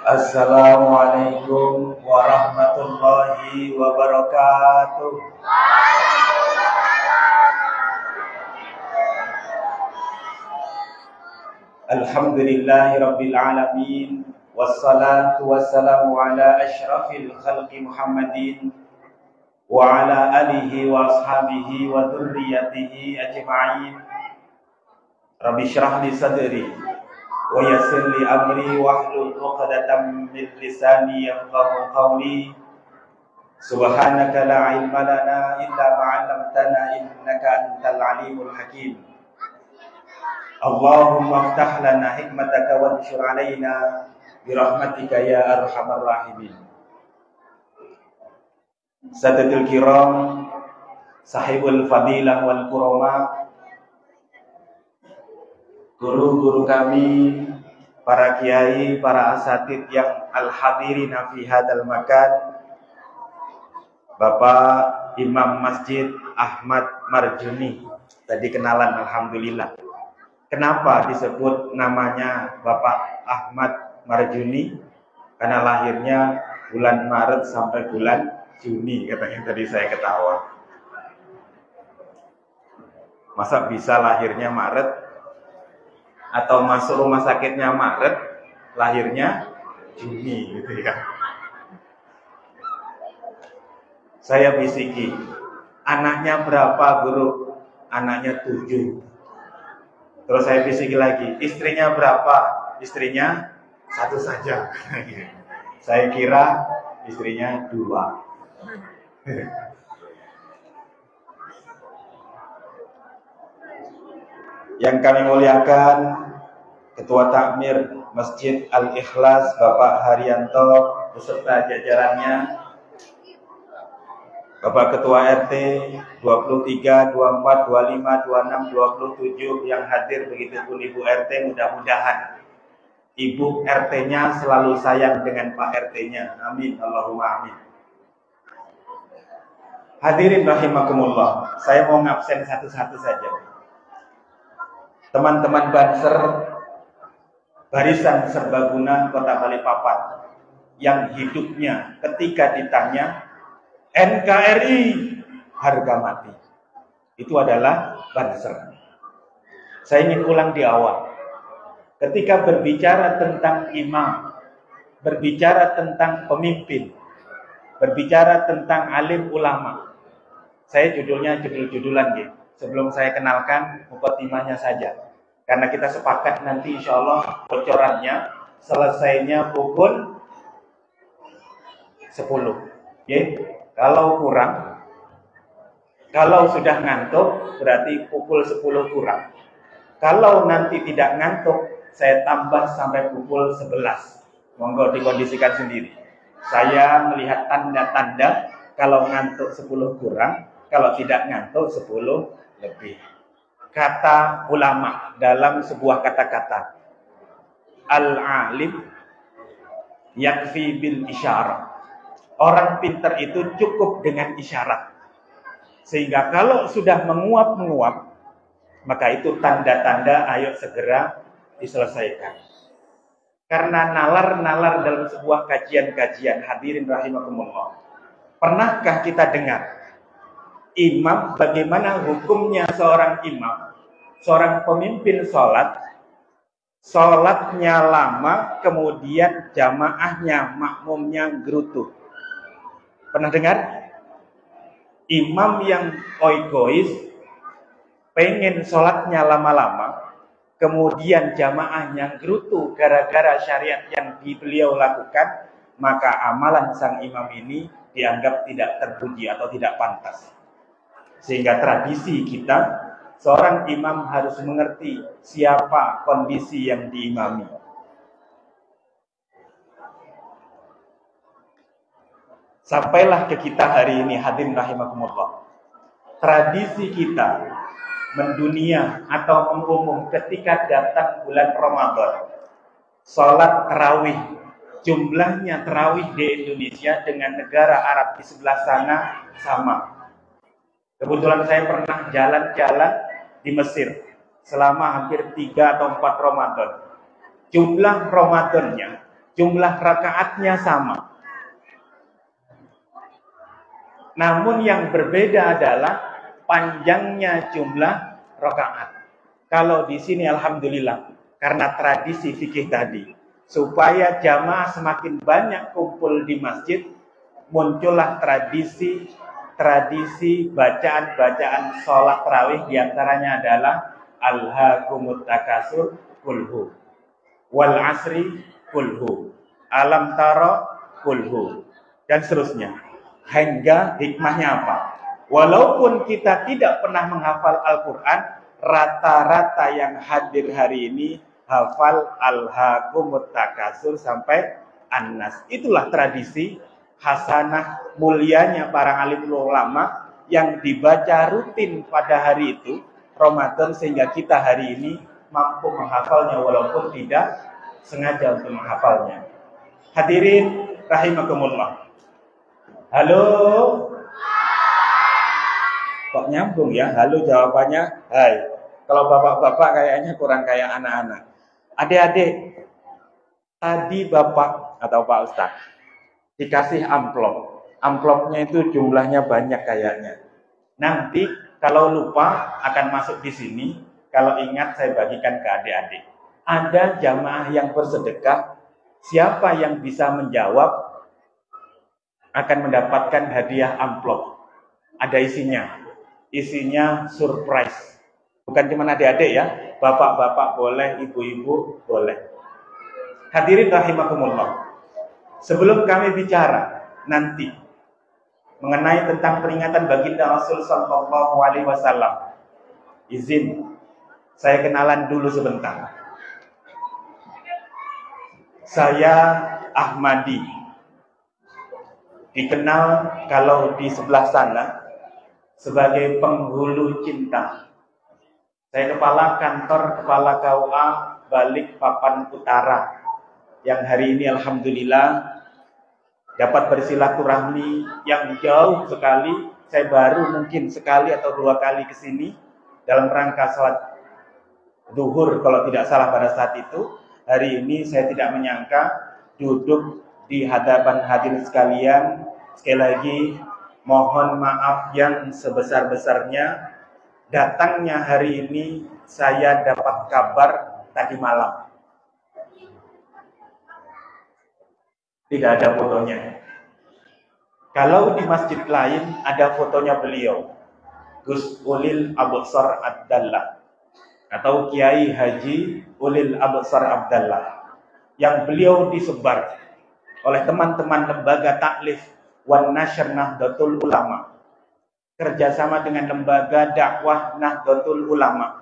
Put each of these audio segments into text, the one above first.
Assalamualaikum warahmatullahi wabarakatuh. Alhamdulillahi rabbil alamin. Wassalatu wassalamu ala asyrafil khalqi Muhammadin wa ala alihi wa ashabihi wa dhurriyyatihi ajma'in. Rabbi syrah li sadri wa yassir li amri wahlul 'uqdatam min lisani yafqahu qawli. Subhanaka la ilma lana illa ma 'allamtana innaka antal alimul hakim. Allahumma aftah lana hikmataka wanshur 'alaina bi rahmatika ya arhamar rahimin. Sadatul kiram, sahibul fadilah wal kurama, guru-guru kami, para kiai, para asatid yang al-hadirina fi hadal makan, Bapak Imam Masjid Ahmad Marjuni. Tadi kenalan, alhamdulillah. Kenapa disebut namanya Bapak Ahmad Marjuni? Karena lahirnya bulan Maret sampai bulan Juni, katanya tadi saya ketawa. Masa bisa lahirnya Maret atau masuk rumah sakitnya Maret, lahirnya Juni gitu ya. Saya bisiki, anaknya berapa guru? Anaknya 7. Terus saya bisiki lagi, istrinya berapa? Istrinya 1 saja. Saya kira istrinya 2. Yang kami muliakan, Ketua Takmir Masjid Al-Ikhlas Bapak Haryanto beserta jajarannya, Bapak Ketua RT 23, 24, 25, 26, 27 yang hadir, begitupun Ibu RT. Mudah-mudahan Ibu RT-nya selalu sayang dengan Pak RT-nya. Amin, Allahumma amin. Hadirin rahimakumullah, saya mau ngabsen satu-satu saja. Teman-teman Banser Barisan Serbaguna Kota Balikpapan yang hidupnya ketika ditanya NKRI harga mati, itu adalah Banser. Saya ingin ulang di awal. Ketika berbicara tentang imam, berbicara tentang pemimpin, berbicara tentang alim ulama, saya judulnya judul-judulan gitu. Sebelum saya kenalkan mukadimahnya saja, karena kita sepakat nanti insya Allah bocorannya selesainya pukul 10. Kalau kurang, kalau sudah ngantuk berarti pukul 10 kurang. Kalau nanti tidak ngantuk, saya tambah sampai pukul 11. Monggo dikondisikan sendiri. Saya melihat tanda-tanda kalau ngantuk 10 kurang, kalau tidak ngantuk 10 lebih. Kata ulama dalam sebuah kata-kata, al-alim yakfi bil isyarah. Orang pintar itu cukup dengan isyarat. Sehingga kalau sudah menguap-menguap, maka itu tanda-tanda ayo segera diselesaikan. Karena nalar-nalar dalam sebuah kajian-kajian, hadirin rahimakumullah, pernahkah kita dengar imam, bagaimana hukumnya seorang imam, seorang pemimpin sholat, sholatnya lama, kemudian jamaahnya, makmumnya gerutu? Pernah dengar? Imam yang egois, pengen sholatnya lama-lama, kemudian jamaahnya gerutu gara-gara syariat yang beliau lakukan, maka amalan sang imam ini dianggap tidak terpuji atau tidak pantas. Sehingga tradisi kita, seorang imam harus mengerti siapa kondisi yang diimami. Sampailah ke kita hari ini, hadirin rahimakumullah. Tradisi kita mendunia atau mengumum ketika datang bulan Ramadan, sholat tarawih, jumlahnya tarawih di Indonesia dengan negara Arab di sebelah sana sama. Kebetulan saya pernah jalan-jalan di Mesir selama hampir 3 atau 4 Ramadan. Jumlah Ramadannya jumlah rakaatnya sama. Namun yang berbeda adalah panjangnya jumlah rakaat. Kalau di sini alhamdulillah karena tradisi fikih tadi, supaya jamaah semakin banyak kumpul di masjid, muncullah tradisi bacaan sholat tarawih, diantaranya adalah alhaakumut takasur kulhu, wal asri kulhu, alam taro kulhu, dan seterusnya. Hingga hikmahnya apa? Walaupun kita tidak pernah menghafal Al-Quran, rata-rata yang hadir hari ini hafal alhaakumut takasur sampai An-Nas. Itulah tradisi hasanah mulianya para alim ulama yang dibaca rutin pada hari itu Ramadan, sehingga kita hari ini mampu menghafalnya walaupun tidak sengaja untuk menghafalnya. Hadirin rahimakumullah. Halo. Kok nyambung ya? Halo jawabannya hai. Kalau bapak-bapak kayaknya kurang kayak anak-anak. Adik-adik, tadi bapak atau Pak Ustadz dikasih amplop. Amplopnya itu jumlahnya banyak kayaknya. Nanti kalau lupa akan masuk di sini. Kalau ingat saya bagikan ke adik-adik. Ada jamaah yang bersedekah. Siapa yang bisa menjawab akan mendapatkan hadiah amplop. Ada isinya. Isinya surprise. Bukan cuma adik-adik ya. Bapak-bapak boleh, ibu-ibu boleh. Hadirin rahimakumullah. Sebelum kami bicara nanti mengenai tentang peringatan baginda Rasul sallallahu alaihi wasallam, izin saya kenalan dulu sebentar. Saya Ahmadi. Dikenal kalau di sebelah sana sebagai penghulu cinta. Saya kepala kantor kepala KUA Balikpapan Utara, yang hari ini alhamdulillah dapat bersilaturahmi yang jauh sekali. Saya baru mungkin sekali atau dua kali ke sini dalam rangka salat zuhur kalau tidak salah pada saat itu. Hari ini saya tidak menyangka duduk di hadapan hadirin sekalian. Sekali lagi mohon maaf yang sebesar-besarnya. Datangnya hari ini saya dapat kabar tadi malam. Tidak ada fotonya. Kalau di masjid lain ada fotonya beliau, Gus Ulil Absar Abdallah atau Kiai Haji Ulil Absar Abdallah, yang beliau disebar oleh teman-teman lembaga taklif Wan Nashr Nahdlatul Ulama, kerjasama dengan lembaga dakwah Nahdlatul Ulama.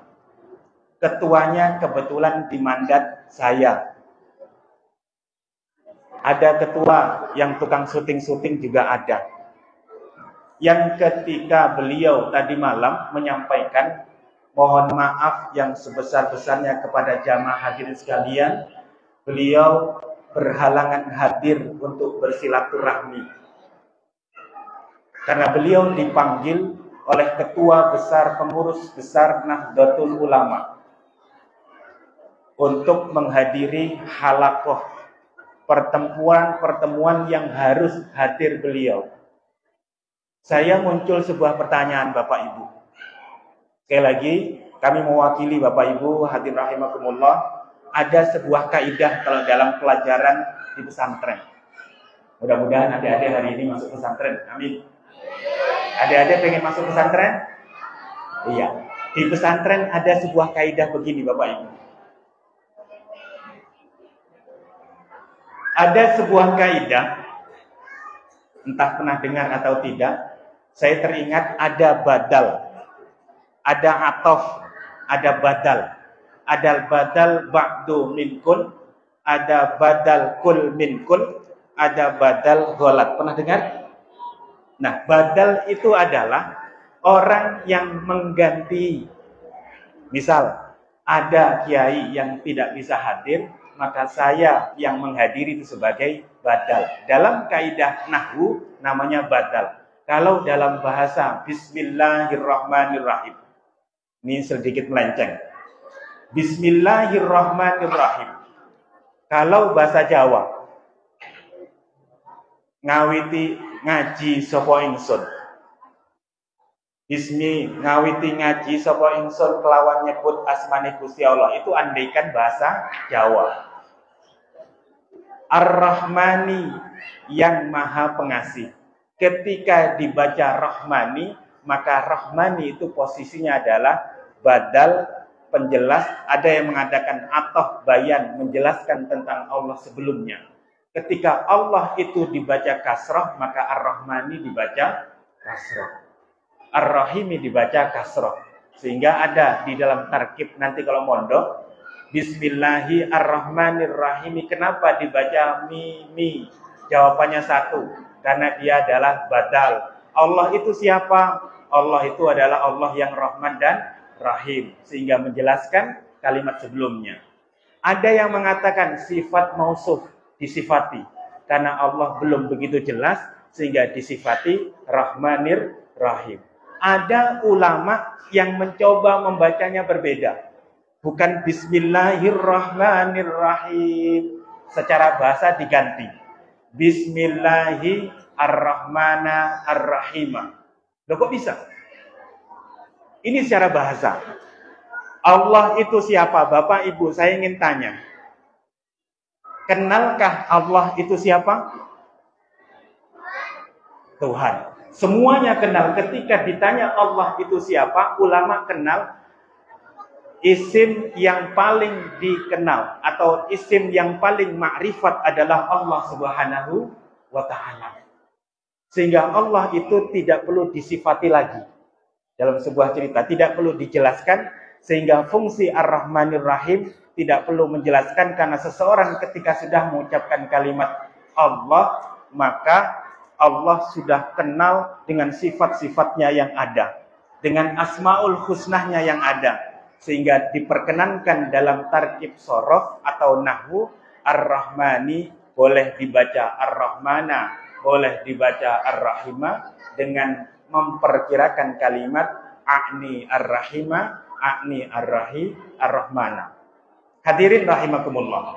Ketuanya kebetulan dimandat saya. Ada ketua yang tukang syuting-syuting juga ada. Yang ketika beliau tadi malam menyampaikan mohon maaf yang sebesar-besarnya kepada jamaah hadirin sekalian, beliau berhalangan hadir untuk bersilaturahmi. Karena beliau dipanggil oleh ketua besar, pengurus besar Nahdlatul Ulama untuk menghadiri halaqah, pertemuan yang harus hadir beliau. Saya muncul sebuah pertanyaan Bapak Ibu. Sekali lagi, kami mewakili Bapak Ibu hadirin rahimakumullah. Ada sebuah kaidah kalau dalam pelajaran di pesantren. Mudah-mudahan adik-adik hari ini masuk pesantren. Amin. Adik-adik pengen masuk pesantren? Iya. Di pesantren ada sebuah kaidah begini Bapak Ibu. Ada sebuah kaidah, entah pernah dengar atau tidak, saya teringat ada badal, ada atof, ada badal. Ada badal ba'du minkun, ada badal kul minkun, ada badal gholat. Pernah dengar? Nah, badal itu adalah orang yang mengganti. Misal, ada kiai yang tidak bisa hadir, maka saya yang menghadiri itu sebagai badal. Dalam kaidah nahwu namanya badal. Kalau dalam bahasa Bismillahirrahmanirrahim, ini sedikit melenceng. Bismillahirrahmanirrahim. Kalau bahasa Jawa, ngawiti ngaji sapa ingsun. Bismi ngawiti ngaji sapa ingsun kelawan nyebut asmane Gusti Allah. Itu andaikan bahasa Jawa. Ar-Rahmani yang Maha Pengasih. Ketika dibaca Rahmani, maka Rahmani itu posisinya adalah badal penjelas. Ada yang mengatakan ataf bayan menjelaskan tentang Allah sebelumnya. Ketika Allah itu dibaca kasrah, maka Ar-Rahmani dibaca kasrah. Ar-Rahimi dibaca kasrah. Sehingga ada di dalam tarkib nanti kalau mondok, Bismillahirrahmanirrahim. Kenapa dibaca mi? Jawabannya satu, karena dia adalah badal. Allah itu siapa? Allah itu adalah Allah yang Rahman dan Rahim, sehingga menjelaskan kalimat sebelumnya. Ada yang mengatakan sifat mausuf disifati, karena Allah belum begitu jelas, sehingga disifati Rahmanir Rahim. Ada ulama yang mencoba membacanya berbeda. Bukan Bismillahirrahmanirrahim. Secara bahasa diganti. Bismillahirrahmanirrahim. Loh kok bisa? Ini secara bahasa. Allah itu siapa? Bapak Ibu, saya ingin tanya. Kenalkah Allah itu siapa? Tuhan. Semuanya kenal. Ketika ditanya Allah itu siapa, ulama kenal isim yang paling dikenal atau isim yang paling makrifat adalah Allah Subhanahu wa Ta'ala. Sehingga Allah itu tidak perlu disifati lagi dalam sebuah cerita, tidak perlu dijelaskan, sehingga fungsi Ar-Rahmanir Rahim tidak perlu menjelaskan, karena seseorang ketika sudah mengucapkan kalimat Allah, maka Allah sudah kenal dengan sifat-sifatnya yang ada, dengan asmaul husnahnya yang ada, sehingga diperkenankan dalam tarkib sorof atau nahwu Ar-Rahmani boleh dibaca Ar-Rahmana, boleh dibaca Ar-Rahima, dengan memperkirakan kalimat A'ni Ar-Rahima, A'ni Ar-Rahmana. Hadirin rahimakumullah.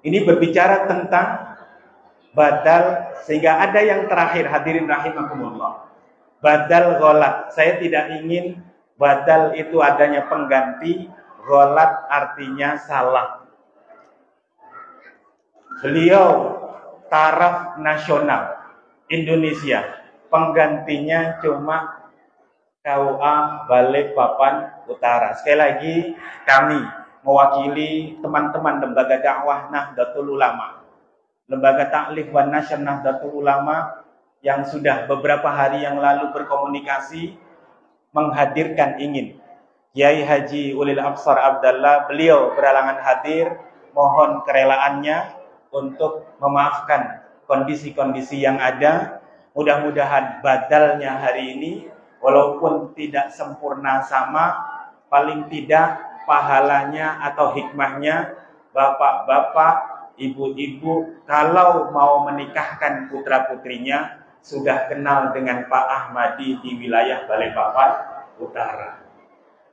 Ini berbicara tentang badal, sehingga ada yang terakhir, hadirin rahimakumullah. Badal gholat. Saya tidak ingin badal itu adanya pengganti, gholat artinya salah. Beliau taraf nasional Indonesia, penggantinya cuma KUA Balikpapan Utara. Sekali lagi, kami mewakili teman-teman lembaga dakwah Nahdlatul Ulama, lembaga taklif wan nasyr Nahdlatul Ulama, yang sudah beberapa hari yang lalu berkomunikasi menghadirkan ingin Kiai Haji Ulil Absar Abdallah. Beliau beralangan hadir, mohon kerelaannya untuk memaafkan kondisi-kondisi yang ada. Mudah-mudahan badalnya hari ini walaupun tidak sempurna sama, paling tidak pahalanya atau hikmahnya, bapak-bapak, ibu-ibu, kalau mau menikahkan putra-putrinya sudah kenal dengan Pak Ahmadi di wilayah Balikpapan Utara.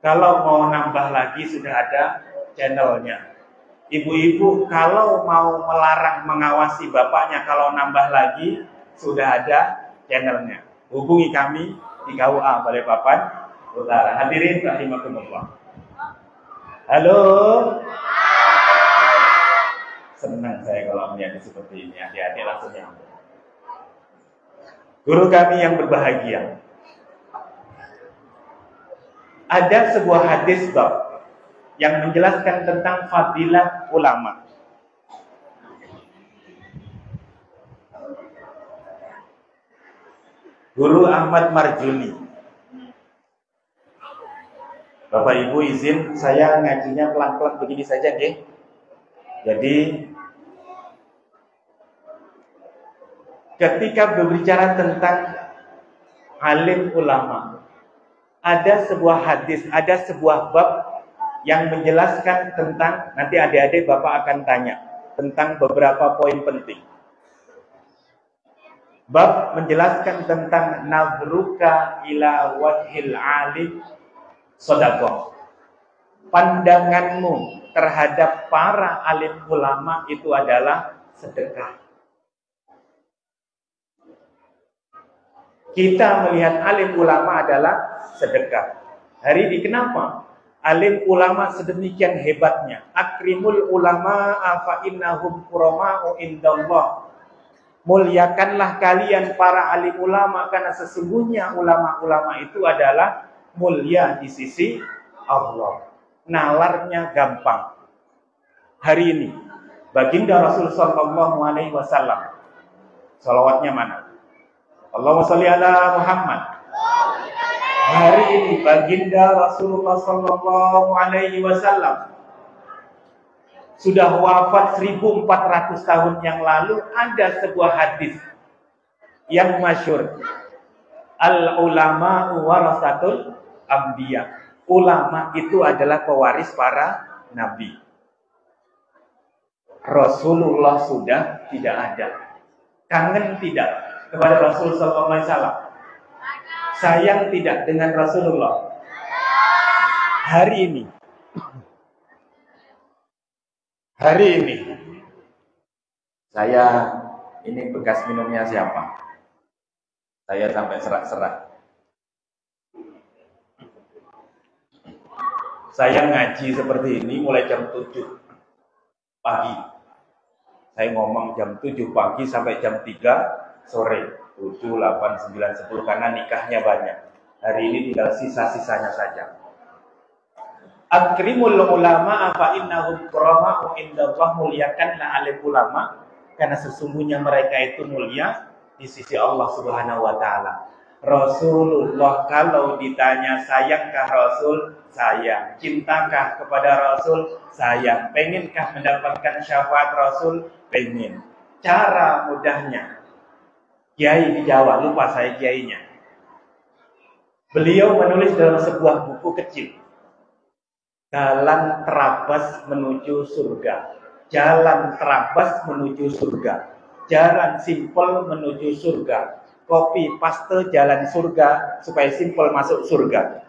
Kalau mau nambah lagi sudah ada channelnya. Ibu-ibu kalau mau melarang mengawasi bapaknya kalau nambah lagi sudah ada channelnya. Hubungi kami di KUA Balikpapan Utara. Hadirin rahimakumullah. Halo. Senang saya kalau melihat seperti ini. Adik-adik langsung nyambung. Guru kami yang berbahagia. Ada sebuah hadis bab yang menjelaskan tentang fadilah ulama. Guru Ahmad Marjuni. Bapak Ibu izin saya ngajinya pelan-pelan begini saja, nggih. Jadi ketika berbicara tentang alim ulama, ada sebuah hadis, ada sebuah bab yang menjelaskan tentang, nanti adik-adik Bapak akan tanya tentang beberapa poin penting. Bab menjelaskan tentang nazruka ila wajhil alim sedekah. Pandanganmu terhadap para alim ulama itu adalah sedekah. Kita melihat alim ulama adalah sedekah. Hari ini kenapa alim ulama sedemikian hebatnya? Akrimul ulama fa innahum kurama'u indallah. Muliakanlah kalian para alim ulama, karena sesungguhnya ulama-ulama itu adalah mulia di sisi Allah. Nalarnya gampang. Hari ini baginda Rasul sallallahu alaihi wasallam, salawatnya mana? Allahumma sholli ala Muhammad. Hari ini baginda Rasulullah sallallahu alaihi wasallam sudah wafat 1400 tahun yang lalu. Ada sebuah hadis yang masyhur, al ulama warasatul anbiya. Ulama itu adalah pewaris para nabi. Rasulullah sudah tidak ada. Kangen tidak kepada Rasul sallallahu alaihi wasallam? Sayang tidak dengan Rasulullah? Hari ini saya, ini bekas minumnya siapa? Saya sampai serak-serak. Saya ngaji seperti ini mulai jam 7 pagi. Saya ngomong jam 7 pagi sampai jam 3 sore. 7, 8, 9, 10 karena nikahnya banyak. Hari ini tinggal sisa-sisanya saja. Akrimul ulama fa innahum kurama'u indallah. Muliakanlah alim ulama, karena sesungguhnya mereka itu mulia di sisi Allah Subhanahu wa taala. Rasulullah kalau ditanya sayangkah Rasul? Sayang. Cintakah kepada Rasul? Sayang. Pengenkah mendapatkan syafaat Rasul? Pengen. Cara mudahnya, kiai di Jawa, lupa saya kiainya. Beliau menulis dalam sebuah buku kecil, Jalan Terabas Menuju Surga. Jalan terabas menuju surga. Jalan simpel menuju surga. Copy paste jalan surga supaya simpel masuk surga.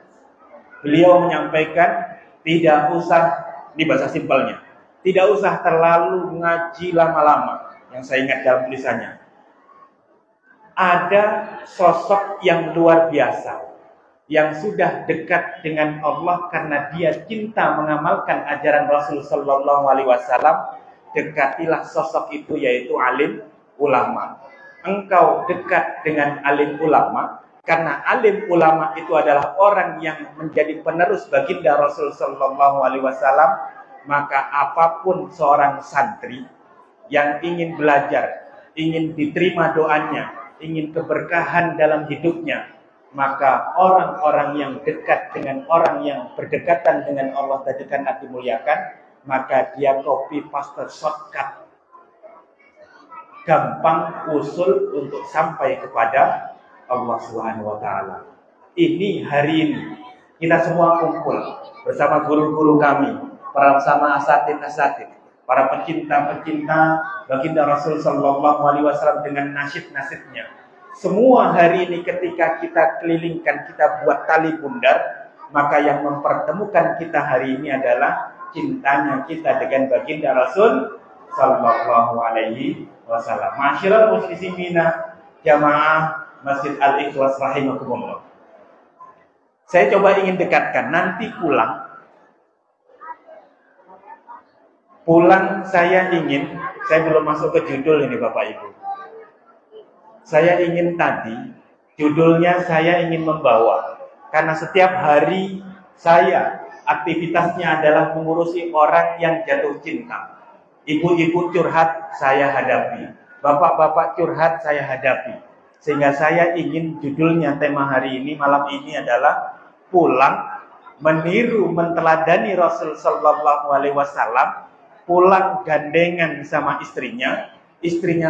Beliau menyampaikan, tidak usah, di bahasa simpelnya, tidak usah terlalu ngaji lama-lama. Yang saya ingat dalam tulisannya, ada sosok yang luar biasa yang sudah dekat dengan Allah karena dia cinta mengamalkan ajaran Rasul sallallahu alaihi wasallam. Dekatilah sosok itu, yaitu alim ulama. Engkau dekat dengan alim ulama karena alim ulama itu adalah orang yang menjadi penerus baginda Rasul sallallahu alaihi wasallam. Maka apapun seorang santri yang ingin belajar, ingin diterima doanya, ingin keberkahan dalam hidupnya, maka orang-orang yang dekat dengan orang yang berdekatan dengan Allah tadi kan dimuliakan, maka dia copy paste shortcut, gampang usul untuk sampai kepada Allah Subhanahu wa taala. Ini hari ini kita semua kumpul bersama guru-guru kami, para sama asatid, para pecinta-pecinta baginda Rasul sallallahu alaihi wasallam dengan nasyid-nasyidnya. Semua hari ini ketika kita kelilingkan, kita buat tali bundar, maka yang mempertemukan kita hari ini adalah cintanya kita dengan baginda Rasul sallallahu alaihi wasallam. Masyiral muslimina jamaah Masjid Al-Ikhlas rahimakumullah. Saya coba ingin dekatkan, nanti pulang saya belum masuk ke judul ini Bapak Ibu. Saya ingin tadi, judulnya saya ingin membawa, karena setiap hari saya aktivitasnya adalah mengurusi orang yang jatuh cinta. Ibu-ibu curhat saya hadapi, bapak-bapak curhat saya hadapi. Sehingga saya ingin judulnya, tema hari ini, malam ini adalah pulang meniru menteladani Rasul sallallahu alaihi wasallam, pulang gandengan sama istrinya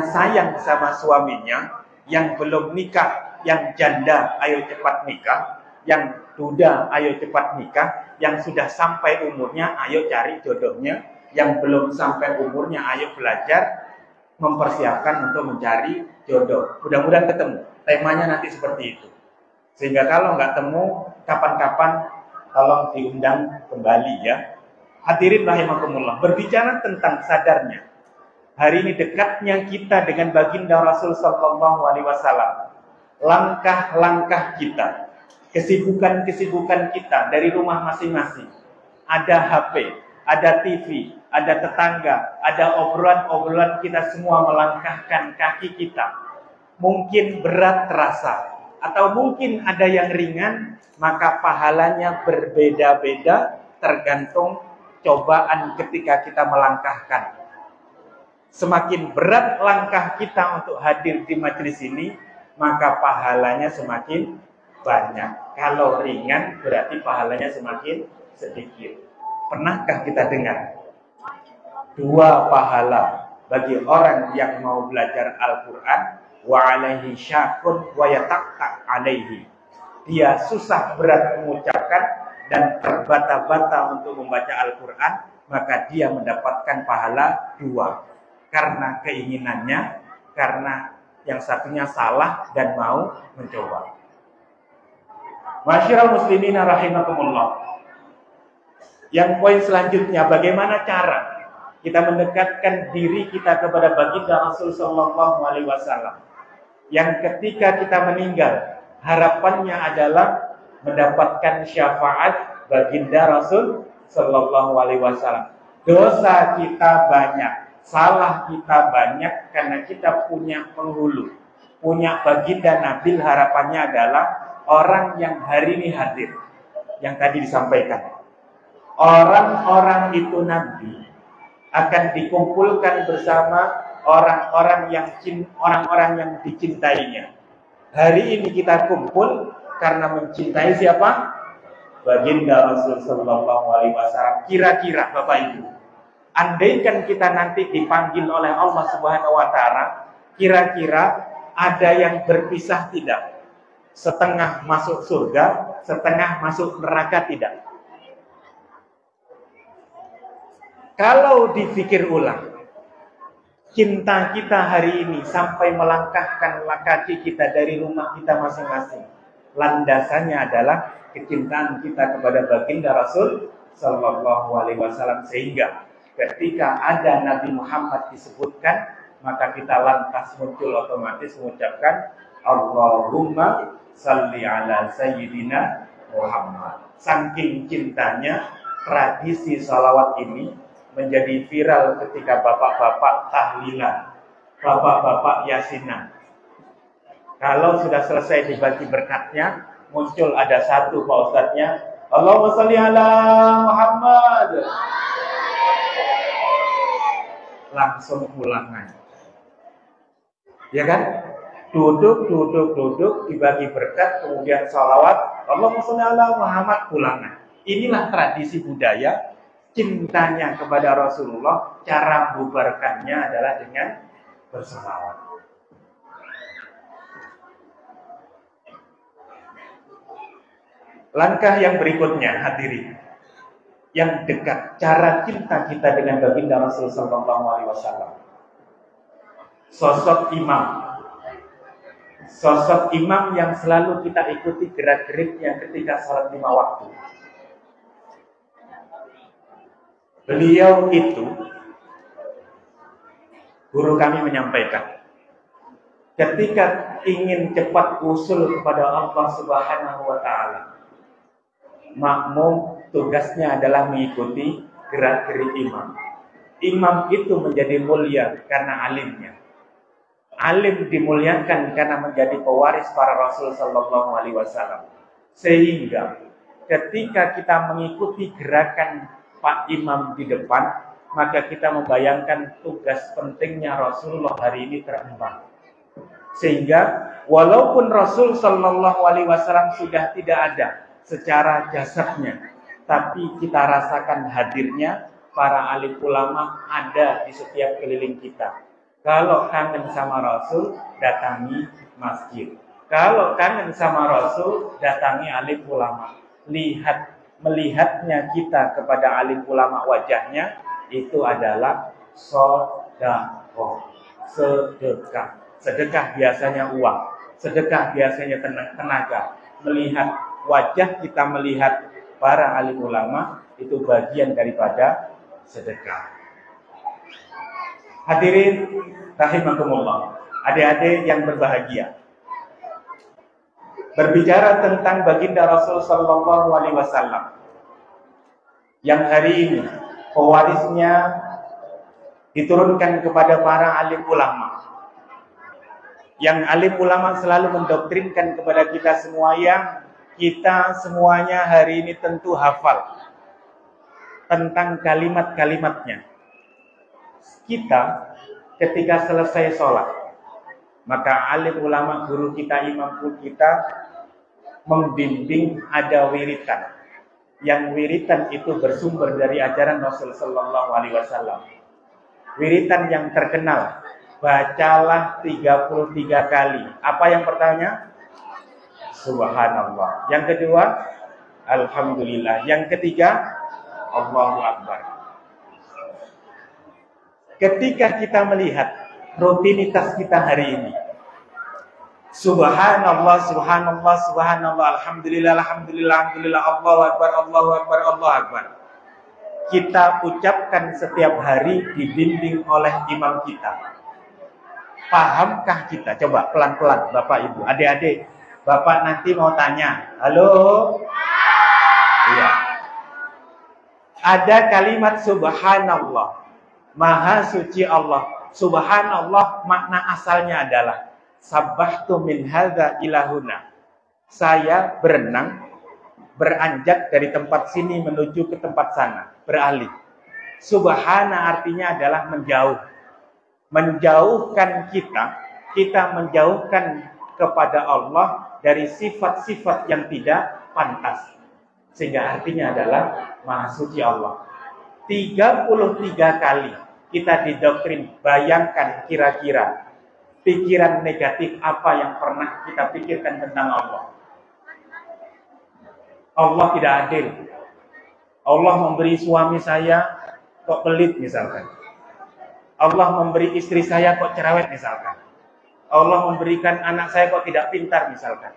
sayang sama suaminya. Yang belum nikah, yang janda ayo cepat nikah, yang duda ayo cepat nikah, yang sudah sampai umurnya ayo cari jodohnya, yang belum sampai umurnya ayo belajar mempersiapkan untuk mencari jodoh. Mudah-mudahan ketemu. Temanya nanti seperti itu. Sehingga kalau nggak temu, kapan-kapan tolong diundang kembali ya. Hadirin rahimakumullah, berbicara tentang sadarnya. Hari ini dekatnya kita dengan baginda Rasul sallallahu alaihi wasallam. langkah-langkah kita, kesibukan-kesibukan kita dari rumah masing-masing. Ada HP, ada TV, ada tetangga, ada obrolan-obrolan, kita semua melangkahkan kaki kita. Mungkin berat terasa, atau mungkin ada yang ringan, maka pahalanya berbeda-beda tergantung cobaan ketika kita melangkahkan. Semakin berat langkah kita untuk hadir di majelis ini, maka pahalanya semakin banyak. Kalau ringan berarti pahalanya semakin sedikit. Pernahkah kita dengar 2 pahala bagi orang yang mau belajar Al-Quran? Wa alaihi syakun wa yataqta alaihi. Dia susah berat mengucapkan dan terbata-bata untuk membaca Al-Quran, maka dia mendapatkan pahala 2. Karena keinginannya, karena yang satunya salah dan mau mencoba. Masyiral muslimin rahimakumullah. Yang poin selanjutnya, bagaimana cara kita mendekatkan diri kita kepada baginda Rasul sallallahu alaihi wasallam. Yang ketika kita meninggal, harapannya adalah mendapatkan syafaat baginda Rasul sallallahu alaihi wasallam. Dosa kita banyak, salah kita banyak karena kita punya penghulu, punya baginda Nabil. Harapannya adalah orang yang hari ini hadir, yang tadi disampaikan. Orang-orang itu nanti akan dikumpulkan bersama orang-orang yang dicintainya. Hari ini kita kumpul karena mencintai siapa? Baginda Rasul sallallahu alaihi wasallam. Kira-kira Bapak Ibu, andaikan kita nanti dipanggil oleh Allah Subhanahu wa taala, kira-kira ada yang berpisah tidak? Setengah masuk surga, setengah masuk neraka tidak? Kalau dipikir ulang, cinta kita hari ini sampai melangkahkan kaki kita dari rumah kita masing-masing, landasannya adalah kecintaan kita kepada baginda Rasul sallallahu alaihi wasallam, sehingga ketika ada Nabi Muhammad disebutkan, maka kita lantas muncul otomatis mengucapkan Allahumma salli ala sayyidina Muhammad. Saking cintanya, tradisi salawat ini menjadi viral ketika bapak-bapak tahlilan, bapak-bapak yasinan. Kalau sudah selesai dibagi berkatnya, muncul ada satu Pak Ustadznya, Allahumma sholli ala Muhammad. Langsung pulangan. Ya kan? Duduk, dibagi berkat, kemudian salawat, Allahumma sholli ala Muhammad, pulangan. Inilah tradisi budaya cintanya kepada Rasulullah. Cara bubarkannya adalah dengan bersalawat. Langkah yang berikutnya, hadirin, yang dekat, cara cinta kita dengan baginda Rasul sallallahu alaihi wasallam. Sosok imam yang selalu kita ikuti gerak-geriknya ketika salat 5 waktu. Beliau itu, guru kami menyampaikan, ketika ingin cepat usul kepada Allah Subhanahu wa taala, makmum tugasnya adalah mengikuti gerak-gerik imam. Imam itu menjadi mulia karena alimnya. Alim dimuliakan karena menjadi pewaris para Rasul sallallahu alaihi wasallam. Sehingga ketika kita mengikuti gerakan Pak Imam di depan, maka kita membayangkan tugas pentingnya Rasulullah hari ini teremban. Sehingga walaupun Rasul sallallahu alaihi wasallam sudah tidak ada secara jasadnya, tapi kita rasakan hadirnya para alim ulama ada di setiap keliling kita. Kalau kangen sama Rasul, datangi masjid. Kalau kangen sama Rasul, datangi alim ulama. Melihatnya kita kepada alim ulama wajahnya, itu adalah sedekah. Sedekah biasanya uang, sedekah biasanya tenaga. Melihat wajah kita, melihat para alim ulama, itu bagian daripada sedekah. Hadirin rahimakumullah, adik-adik yang berbahagia, berbicara tentang baginda Rasul Sallallahu Alaihi Wasallam yang hari ini pewarisnya diturunkan kepada para alim ulama. Yang alim ulama selalu mendoktrinkan kepada kita semua yang kita semuanya hari ini tentu hafal tentang kalimat-kalimatnya. Kita ketika selesai sholat, maka alim ulama, guru kita, imam kita membimbing ada wiritan. Yang wiritan itu bersumber dari ajaran Rasul Sallallahu Alaihi Wasallam. Wiritan yang terkenal, bacalah 33 kali. Apa yang pertama? Subhanallah. Yang kedua, Alhamdulillah. Yang ketiga, Allahu Akbar. Ketika kita melihat rutinitas kita hari ini, Subhanallah, Subhanallah, Subhanallah, Alhamdulillah, Alhamdulillah, Alhamdulillah, Allahu Akbar, Allahu Akbar, Allahu Akbar. Kita ucapkan setiap hari dibimbing oleh imam kita. Pahamkah kita? Coba pelan-pelan Bapak Ibu, adik-adik. Bapak nanti mau tanya. Halo? Iya. Ada kalimat Subhanallah. Maha suci Allah. Subhanallah makna asalnya adalah sabbahtu min hadza ilahuna. Saya berenang, beranjak dari tempat sini menuju ke tempat sana, beralih. Subhana artinya adalah menjauh. Menjauhkan kita menjauhkan kepada Allah dari sifat-sifat yang tidak pantas. Sehingga artinya adalah Maha Suci Allah. 33 kali kita didoktrin. Bayangkan kira-kira pikiran negatif apa yang pernah kita pikirkan tentang Allah. Allah tidak adil. Allah memberi suami saya kok pelit misalkan. Allah memberi istri saya kok cerewet misalkan. Allah memberikan anak saya kok tidak pintar misalkan.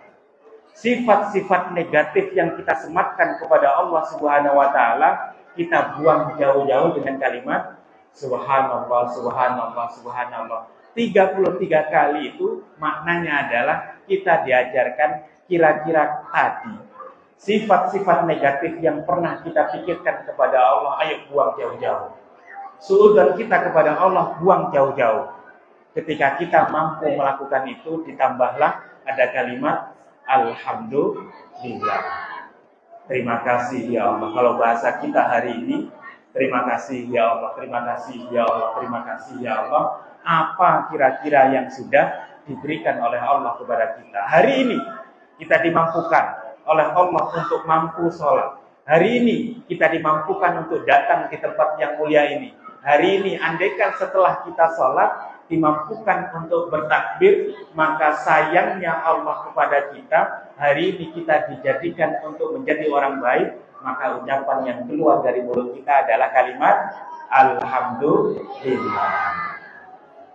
Sifat-sifat negatif yang kita sematkan kepada Allah Subhanahu wa taala, kita buang jauh-jauh dengan kalimat Subhanallah, Subhanallah, Subhanallah. 33 kali itu maknanya adalah kita diajarkan kira-kira tadi. Sifat-sifat negatif yang pernah kita pikirkan kepada Allah, ayo buang jauh-jauh. Suudzon kita kepada Allah buang jauh-jauh. Ketika kita mampu melakukan itu, ditambahlah ada kalimat Alhamdulillah. Terima kasih ya Allah. Kalau bahasa kita hari ini, terima kasih ya Allah, terima kasih ya Allah, terima kasih ya Allah. Apa kira-kira yang sudah diberikan oleh Allah kepada kita? Hari ini kita dimampukan oleh Allah untuk mampu sholat. Hari ini kita dimampukan untuk datang di tempat yang mulia ini. Hari ini andaikan setelah kita sholat dimampukan untuk bertakbir, maka sayangnya Allah kepada kita, hari ini kita dijadikan untuk menjadi orang baik, maka ucapan yang keluar dari mulut kita adalah kalimat Alhamdulillah.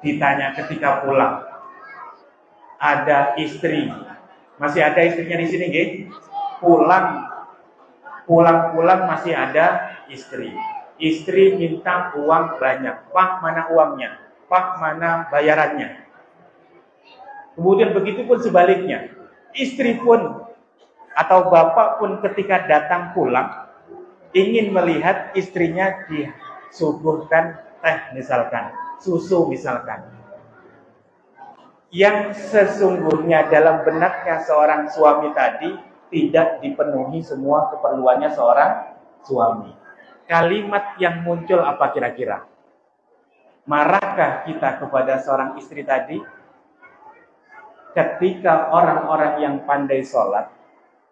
Ditanya ketika pulang, ada istri, masih ada istrinya di sini, nggih? Pulang masih ada istri. Istri minta uang banyak. Pak, mana uangnya? Pak, mana bayarannya? Kemudian begitu pun sebaliknya. Istri pun atau bapak pun ketika datang pulang ingin melihat istrinya disuguhkan teh misalkan, susu misalkan. Yang sesungguhnya dalam benaknya seorang suami tadi tidak dipenuhi semua keperluannya seorang suami. Kalimat yang muncul apa kira-kira? Marahkah kita kepada seorang istri tadi? Ketika orang-orang yang pandai sholat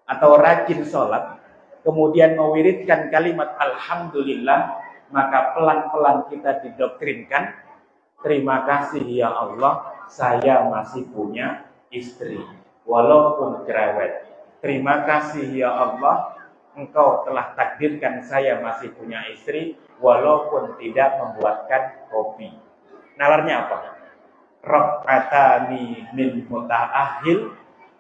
atau rajin sholat, kemudian mewiridkan kalimat Alhamdulillah, maka pelan-pelan kita didoktrinkan, terima kasih ya Allah, saya masih punya istri, walaupun cerewet. Terima kasih ya Allah, Engkau telah takdirkan saya masih punya istri, walaupun tidak membuatkan kopi. Nalarnya apa? Rakaatani min muta'ahil,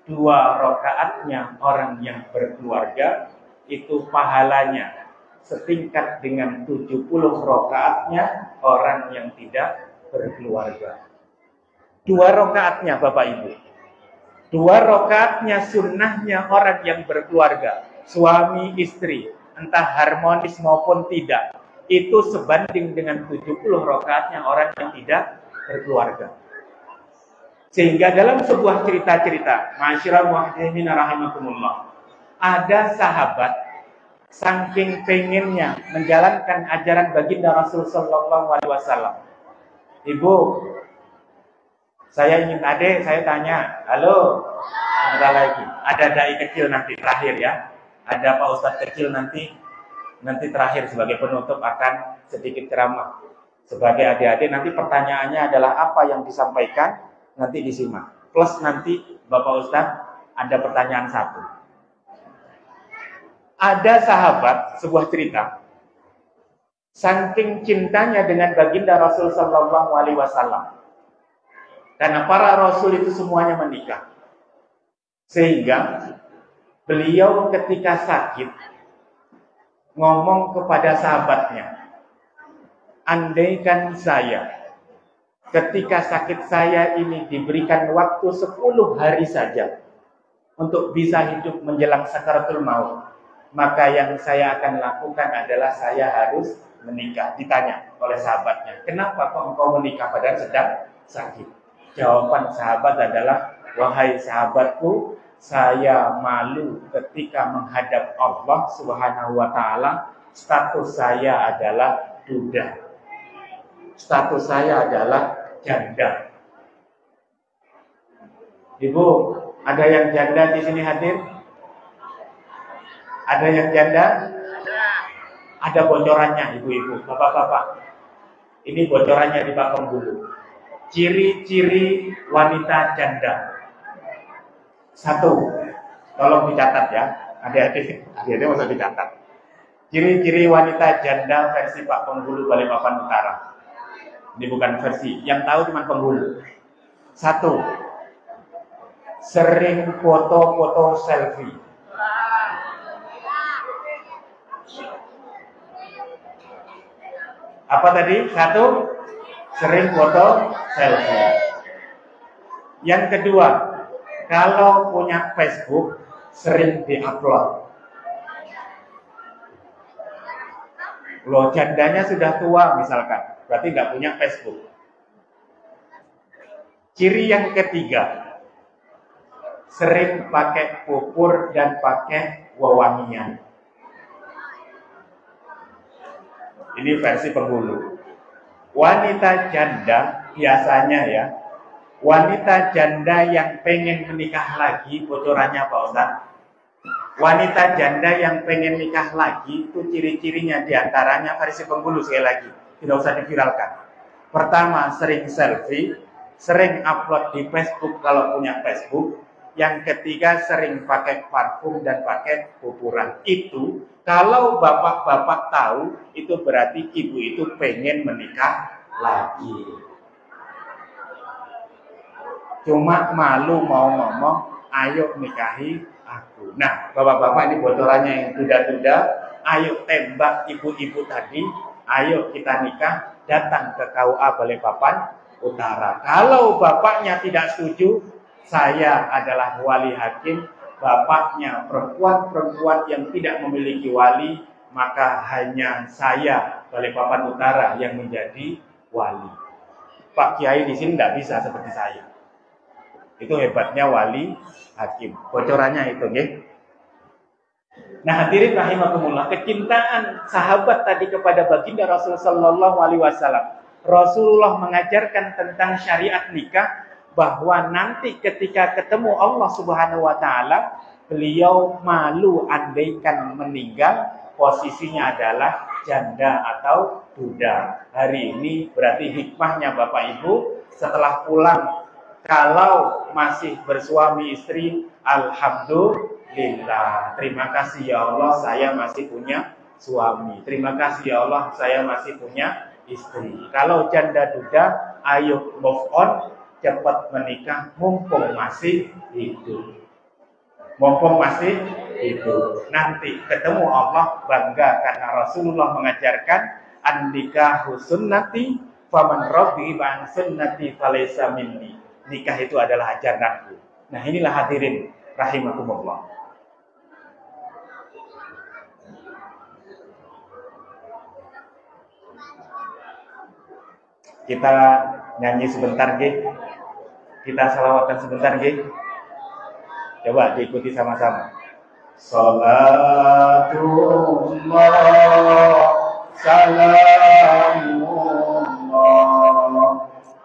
2 rakaatnya orang yang berkeluarga, itu pahalanya setingkat dengan 70 rakaatnya orang yang tidak berkeluarga. 2 rakaatnya Bapak Ibu. 2 rakaatnya sunnahnya orang yang berkeluarga, suami istri, entah harmonis maupun tidak, itu sebanding dengan 70 rakaatnya orang yang tidak berkeluarga. Sehingga dalam sebuah cerita-cerita, ma'asyiral muhdimin rahimakumullah, ada sahabat saking pengennya menjalankan ajaran baginda Rasul sallallahu alaihi wasallam. Ibu, saya ingin saya tanya, halo, sebentar lagi, ada dai kecil nanti terakhir ya, ada Pak Ustadz kecil nanti terakhir sebagai penutup akan sedikit ceramah. Sebagai adik-adik nanti pertanyaannya adalah apa yang disampaikan, nanti disimak. Plus nanti Bapak Ustadz ada pertanyaan 1. Ada sahabat, sebuah cerita, saking cintanya dengan baginda Rasul sallallahu alaihi wasallam. Karena para rasul itu semuanya menikah. Sehingga beliau ketika sakit ngomong kepada sahabatnya, andaikan saya ketika sakit saya ini diberikan waktu 10 hari saja untuk bisa hidup menjelang sakaratul maut, maka yang saya akan lakukan adalah saya harus menikah. Ditanya oleh sahabatnya, kenapa kok engkau menikah padahal sedang sakit? Jawaban sahabat adalah, wahai sahabatku, saya malu ketika menghadap Allah Subhanahu wa taala, status saya adalah duda. Status saya adalah janda. Ibu, ada yang janda di sini hadir? Ada yang janda? Ada bocorannya, ibu-ibu, bapak-bapak. Ini bocorannya di Pak Penghulu. Ciri-ciri wanita janda. 1, tolong dicatat ya, adik-adik usah dicatat. Ciri-ciri wanita janda versi Pak Penghulu Balikpapan Utara. Ini bukan versi, yang tahu cuma Penghulu. 1, sering foto-foto selfie. Apa tadi? 1, sering foto selfie. Yang kedua, kalau punya Facebook sering diupload. Loh, jandanya sudah tua misalkan, berarti nggak punya Facebook. Ciri yang ketiga, sering pakai pupur dan pakai wewangian. Ini versi Penghulu. Wanita janda biasanya ya, wanita janda yang pengen menikah lagi, bocorannya Pak Ustadz. Wanita janda yang pengen nikah lagi itu ciri-cirinya diantaranya versi Penghulu sekali lagi, tidak usah diviralkan. Pertama, sering selfie, sering upload di Facebook kalau punya Facebook. Yang ketiga, sering pakai parfum dan pakai pupuran. Itu kalau bapak-bapak tahu, itu berarti ibu itu pengen menikah lagi. Cuma malu mau ngomong, ayo nikahi aku. Nah, bapak-bapak ini bocorannya yang duda-duda, ayo tembak ibu-ibu tadi, ayo kita nikah, datang ke KUA Balikpapan Utara. Kalau bapaknya tidak setuju, saya adalah wali hakim, bapaknya perempuan yang tidak memiliki wali, maka hanya saya Balikpapan Utara yang menjadi wali. Pak Kiai di sini tidak bisa seperti saya. Itu hebatnya wali hakim. Bocorannya itu, nggih. Nah, hadirin rahimakumullah, kecintaan sahabat tadi kepada baginda Rasul sallallahu alaihi wasallam. Rasulullah mengajarkan tentang syariat nikah, bahwa nanti ketika ketemu Allah Subhanahu wa taala, beliau malu andaikan meninggal posisinya adalah janda atau duda. Hari ini berarti hikmahnya Bapak Ibu, setelah pulang kalau masih bersuami istri, alhamdulillah. Terima kasih ya Allah, saya masih punya suami. Terima kasih ya Allah, saya masih punya istri. Kalau janda duda, ayo move on, cepat menikah, mumpung masih hidup. Mumpung masih hidup. Nanti ketemu Allah, bangga karena Rasulullah mengajarkan an-nikahu sunnati faman raghiba an sunnati falaysa minni. Nikah itu adalah ajaranku. Nah, inilah hadirin rahimakumullah. Kita nyanyi sebentar, nggih. Kita salawatan sebentar, nggih. Coba diikuti sama-sama. Salatullah salamullah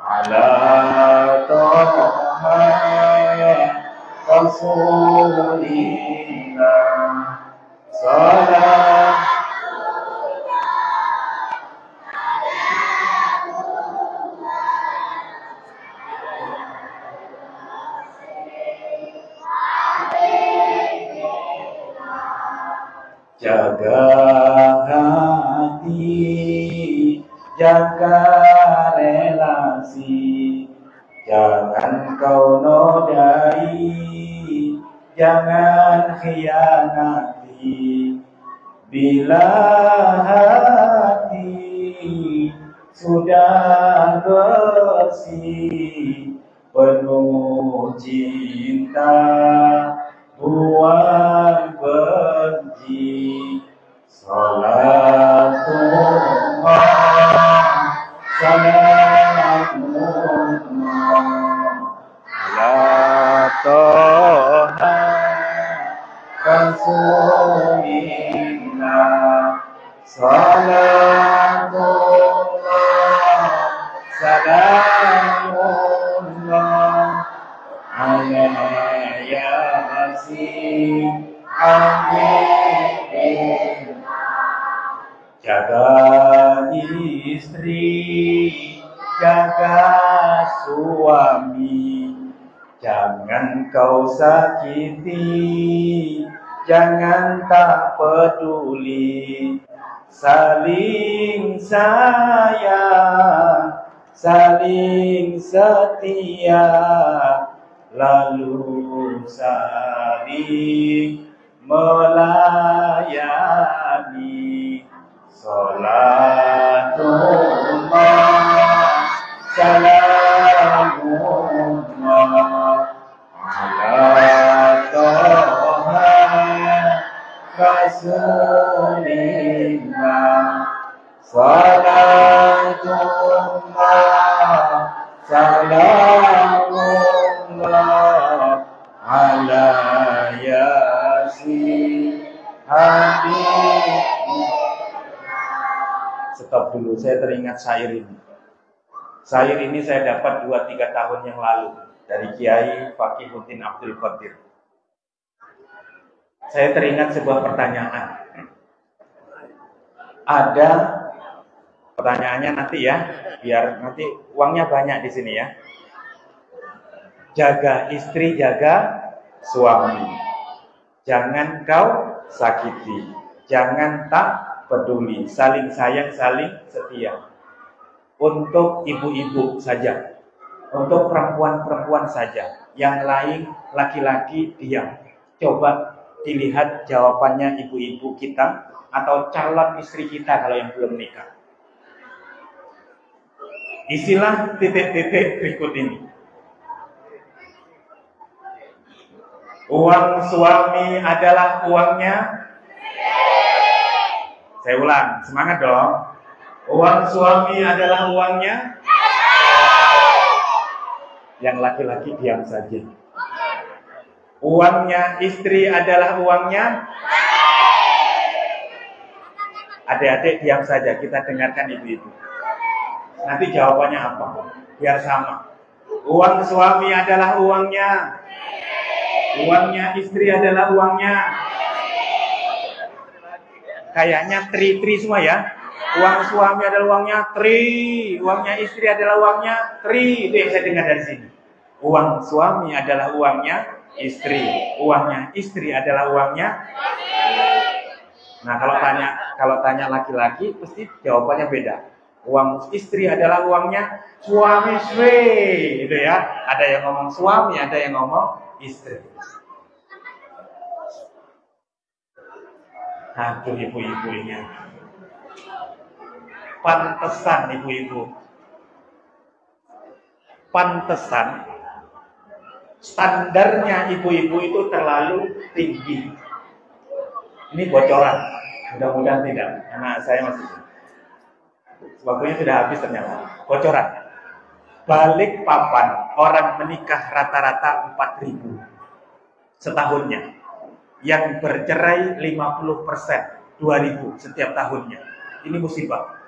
ala Taha Rasulillah. Salam jaga hati, jaga relasi, jangan kau nodai, jangan khianati. Bila hati sudah bersih, penuh cinta, buang benci. Salatullah salamullah ala Taha Rasulillah. Salatullah salamullah ala Yasin. Amin. Jaga istri, jaga suami, jangan kau sakiti, jangan tak peduli. Saling sayang, saling setia, lalu saling melayani. Salatullah salamullah ala Taha Rasulillah. Salatullah salamullah ala Yasin. Amin. Stop dulu, saya teringat syair ini. Syair ini saya dapat 2-3 tahun yang lalu dari Kiai Fakihuddin Abdul Qadir. Saya teringat sebuah pertanyaan. Ada pertanyaannya nanti ya, biar nanti uangnya banyak di sini ya. Jaga istri, jaga suami. Jangan kau sakiti, jangan tak peduli, saling sayang, saling setia. Untuk ibu-ibu saja, untuk perempuan-perempuan saja, yang lain laki-laki diam. Coba dilihat jawabannya ibu-ibu kita atau calon istri kita kalau yang belum nikah. Isilah titik-titik berikut ini. Uang suami adalah uangnya. Saya ulang, semangat dong. Uang suami adalah uangnya. Yang laki-laki diam saja. Uangnya istri adalah uangnya. Adik-adik diam saja, kita dengarkan ibu-ibu. Nanti jawabannya apa? Biar sama. Uang suami adalah uangnya. Uangnya istri adalah uangnya. Kayaknya tri semua ya. Uang suami adalah uangnya tri, uangnya istri adalah uangnya tri. Itu yang saya dengar dari sini. Uang suami adalah uangnya istri, uangnya istri adalah uangnya. Nah, kalau tanya laki-laki pasti jawabannya beda. Uang istri adalah uangnya suami istri, gitu ya. Ada yang ngomong suami, ada yang ngomong istri. Aduh, ibu-ibunya. Pantesan ibu-ibu. Pantesan Standarnya ibu-ibu itu terlalu tinggi. Ini bocoran, mudah-mudahan tidak. Anak saya masih, waktunya sudah habis ternyata. Bocoran. Balik papan orang menikah rata-rata 4.000 setahunnya. Yang bercerai 50%, 2.000 setiap tahunnya. Ini musibah.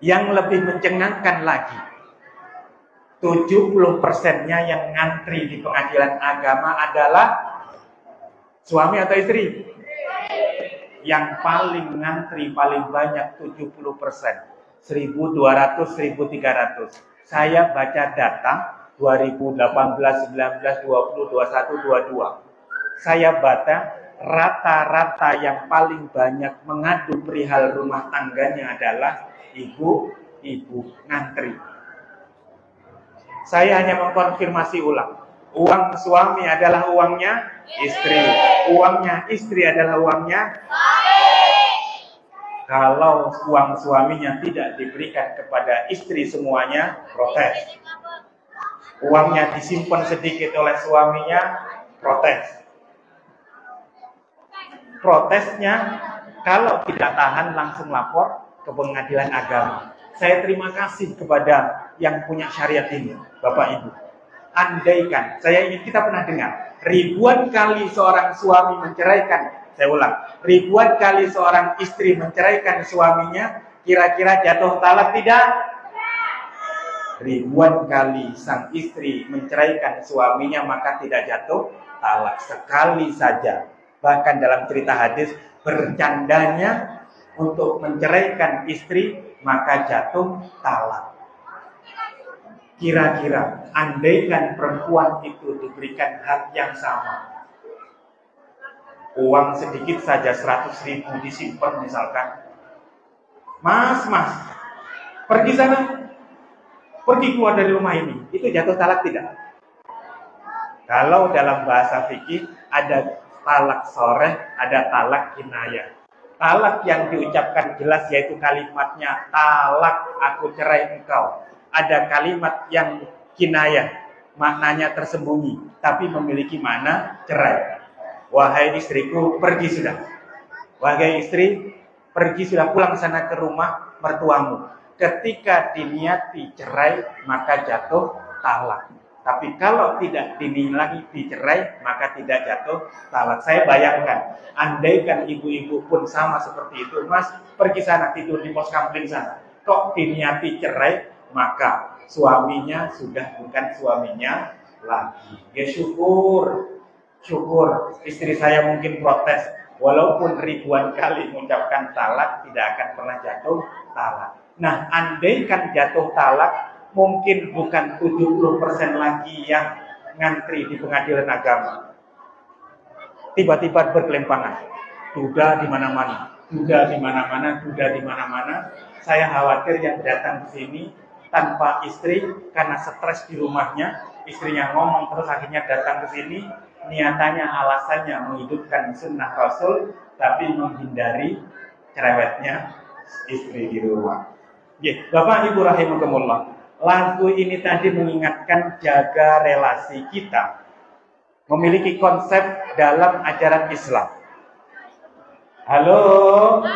Yang lebih mencengangkan lagi, 70%-nya yang ngantri di pengadilan agama adalah suami atau istri? Yang paling ngantri paling banyak 70%. 1.200, 1.300. Saya baca data 2018, 19, 20, 21, 22. Saya baca rata-rata yang paling banyak mengadu perihal rumah tangganya adalah ibu-ibu ngantri. Saya hanya mengkonfirmasi ulang. Uang suami adalah uangnya istri. Uangnya istri adalah uangnya. Kalau uang suaminya tidak diberikan kepada istri semuanya, protes. Uangnya disimpan sedikit oleh suaminya, protes. Protesnya, kalau tidak tahan langsung lapor ke pengadilan agama. Saya terima kasih kepada yang punya syariat ini, Bapak Ibu. Andaikan, kita pernah dengar, ribuan kali seorang suami menceraikan. Saya ulang, ribuan kali seorang istri menceraikan suaminya, kira-kira jatuh talak tidak? Ribuan kali sang istri menceraikan suaminya, maka tidak jatuh talak. Sekali saja. Bahkan dalam cerita hadis, bercandanya untuk menceraikan istri, maka jatuh talak. Kira-kira, andaikan perempuan itu diberikan hak yang sama, uang sedikit saja 100.000 disimpan misalkan, mas, pergi sana, pergi keluar dari rumah ini, itu jatuh talak tidak? Kalau dalam bahasa fikih ada talak soreh, ada talak kinayah. Talak yang diucapkan jelas yaitu kalimatnya talak, aku cerai engkau. Ada kalimat yang kinayah, maknanya tersembunyi, tapi memiliki makna cerai. Wahai istriku, pergi sudah. Wahai istri, pergi sudah, pulang sana ke rumah mertuamu. Ketika diniati cerai, maka jatuh talak. Tapi kalau tidak diniati dicerai, maka tidak jatuh talak. Saya bayangkan, andaikan ibu-ibu pun sama seperti itu, mas, pergi sana tidur di pos kamling sana. Kok diniati cerai, maka suaminya sudah bukan suaminya lagi. Ya syukur. Istri saya mungkin protes, walaupun ribuan kali mengucapkan talak, tidak akan pernah jatuh talak. Nah, andaikan jatuh talak, mungkin bukan 70% lagi yang ngantri di pengadilan agama. Tiba-tiba berkelimpangan, duda di mana-mana. Saya khawatir yang datang ke sini tanpa istri karena stres di rumahnya, istrinya ngomong terus akhirnya datang ke sini. Niatannya, alasannya menghidupkan sunnah Rasul, tapi menghindari cerewetnya istri di rumah. Bapak Ibu rahimakumullah, lagu ini tadi mengingatkan jaga relasi kita, memiliki konsep dalam ajaran Islam. Halo,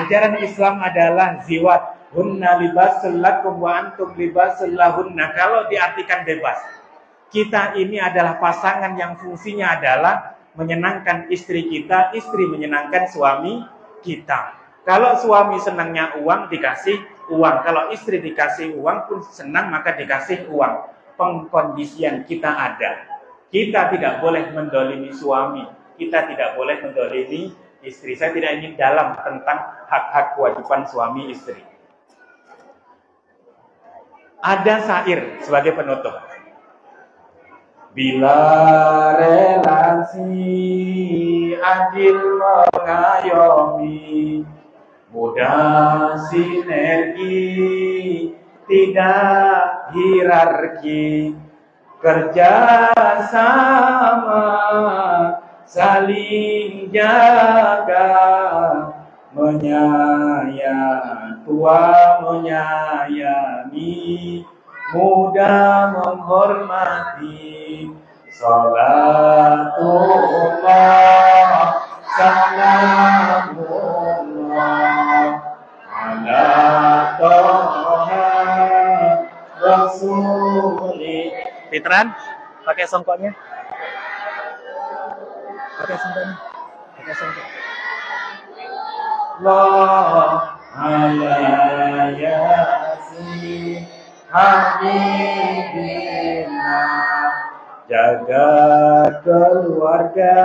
ajaran Islam adalah ziwat, hunna libasul lakum wa antum libasul lahunna. Kalau diartikan bebas, kita ini adalah pasangan yang fungsinya adalah menyenangkan istri kita, istri menyenangkan suami kita. Kalau suami senangnya uang, dikasih uang. Kalau istri dikasih uang pun senang, maka dikasih uang. Pengkondisian kita ada. Kita tidak boleh mendolimi suami. Kita tidak boleh mendolimi istri. Saya tidak ingin dalam tentang hak-hak kewajiban suami istri. Ada syair sebagai penutup. Bila relasi adil mengayomi, mudah sinergi, tidak hierarki, kerjasama, saling jaga, menyayang tua menyayangi, mudah menghormati. Salatullah salamullah ala toha rasuli. Fitran, pakai songkoknya. Pakai songkoknya. Pakai songkok. Allah ala yasin habibina. Jaga keluarga,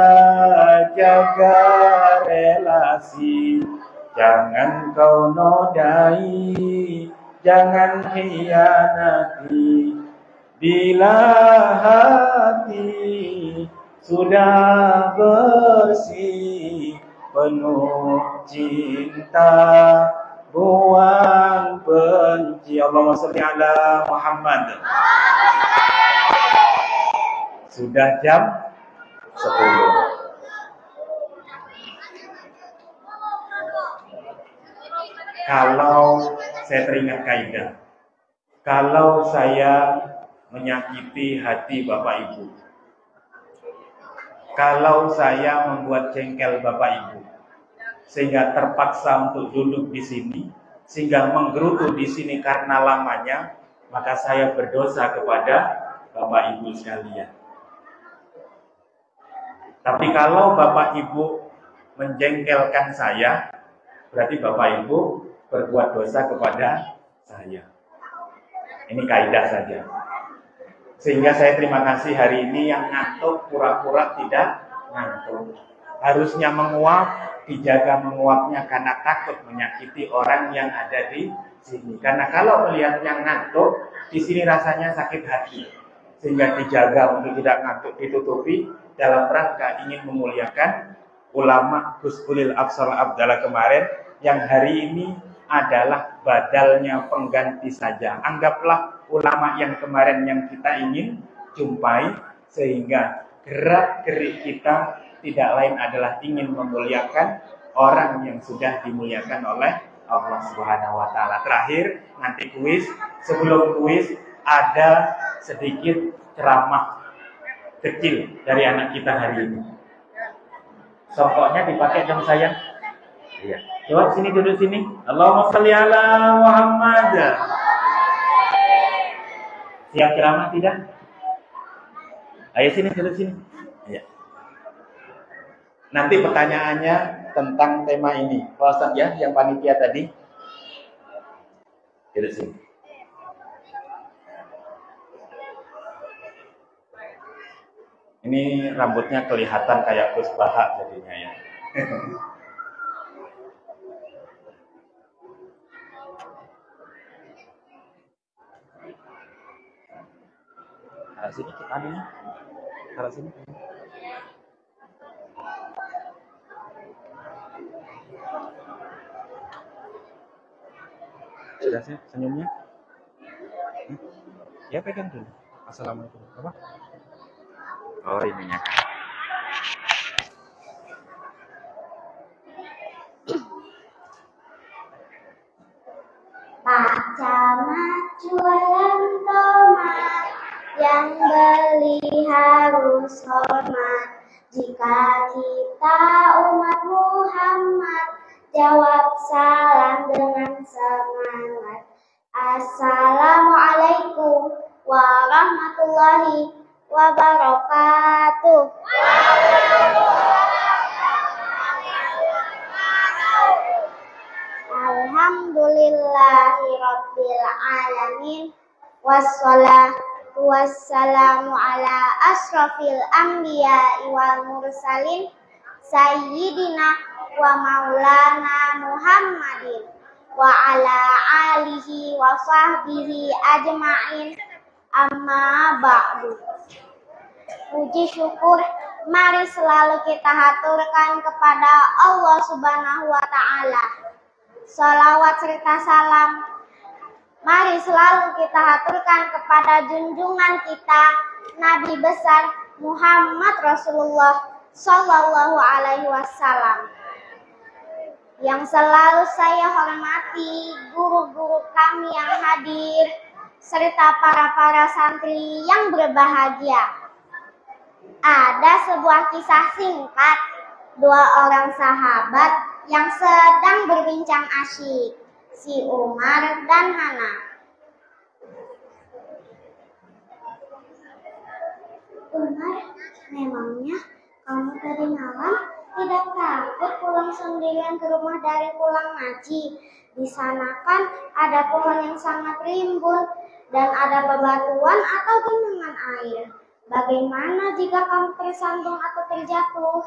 jaga relasi. Jangan kau nodai, jangan hianati. Bila hati sudah bersih, penuh cinta, buang benci. Allahumma sholli ala Muhammad. Sudah jam 10. Kalau saya teringat kaidah, kalau saya menyakiti hati Bapak Ibu, kalau saya membuat jengkel Bapak Ibu, sehingga terpaksa untuk duduk di sini, sehingga menggerutu di sini karena lamanya, maka saya berdosa kepada Bapak Ibu sekalian. Tapi kalau Bapak Ibu menjengkelkan saya, berarti Bapak Ibu berbuat dosa kepada saya. Ini kaidah saja. Sehingga saya terima kasih hari ini yang ngantuk pura-pura tidak ngantuk. Harusnya menguap, dijaga menguapnya karena takut menyakiti orang yang ada di sini. Karena kalau melihat yang ngantuk, di sini rasanya sakit hati. Sehingga dijaga untuk tidak ngantuk, ditutupi dalam rangka ingin memuliakan ulama Husbulil Absal Abdallah kemarin yang hari ini adalah badalnya pengganti saja. Anggaplah ulama yang kemarin yang kita ingin jumpai, sehingga gerak-gerik kita tidak lain adalah ingin memuliakan orang yang sudah dimuliakan oleh Allah Subhanahu wa taala. Terakhir, nanti kuis. Sebelum kuis ada sedikit ceramah kecil dari anak kita hari ini. Songkoknya dipakai dong sayang. Iya. Coba sini, duduk sini. Allahumma sholli ala Muhammad. Siap ceramah tidak? Ayo sini, duduk sini. Iya. Nanti pertanyaannya tentang tema ini. Pak Ustaz ya, yang panitia tadi. Duduk sini. Ini rambutnya kelihatan kayak Gus Baha jadinya ya. Taruh sini kita nih. Taruh sini. Sudah sih senyumnya? Ya pegang dulu. Assalamualaikum. Apa? Oh ininya. Pak Camat jualan tomat, yang beli harus hormat. Jika kita umat Muhammad, jawab salam dengan semangat. Assalamualaikum warahmatullahi wabarakatuh. Alhamdulillahi rabbil alamin, wassalatu wassalamu ala asrofil anbiya wal mursalin, sayyidina wa maulana Muhammadin wa ala alihi wa sahbihi ajma'in, amma ba'du. Puji syukur mari selalu kita haturkan kepada Allah Subhanahu wa ta'ala. Salawat serta salam mari selalu kita haturkan kepada junjungan kita Nabi besar Muhammad Rasulullah Sallallahu Alaihi Wasallam, yang selalu saya hormati guru-guru kami yang hadir, serta para santri yang berbahagia. Ada sebuah kisah singkat, dua orang sahabat yang sedang berbincang asyik, si Umar dan Hana. Umar, memangnya kamu tadi malam tidak takut pulang sendirian ke rumah dari pulang ngaji? Di sana kan ada pohon yang sangat rimbun dan ada bebatuan atau genangan air. Bagaimana jika kamu tersandung atau terjatuh?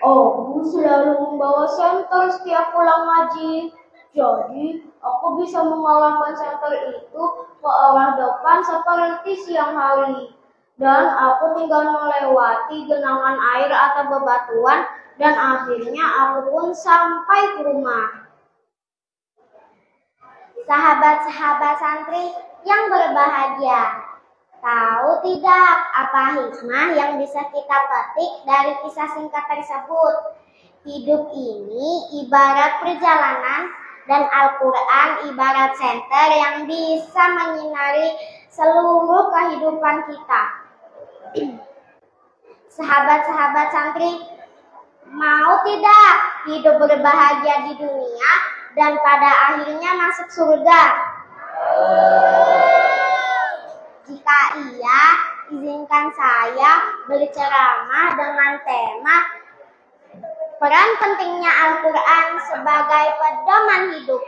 Aku selalu membawa senter setiap pulang ngaji. Jadi, aku bisa mengalahkan senter itu ke arah depan seperti siang hari. Dan aku tinggal melewati genangan air atau bebatuan dan akhirnya aku pun sampai ke rumah. Sahabat-sahabat santri yang berbahagia, tahu tidak apa hikmah yang bisa kita petik dari kisah singkat tersebut? Hidup ini ibarat perjalanan dan Al-Quran ibarat senter yang bisa menyinari seluruh kehidupan kita. Sahabat-sahabat santri, mau tidak hidup berbahagia di dunia dan pada akhirnya masuk surga? Jika iya, izinkan saya berceramah dengan tema peran pentingnya Al-Quran sebagai pedoman hidup.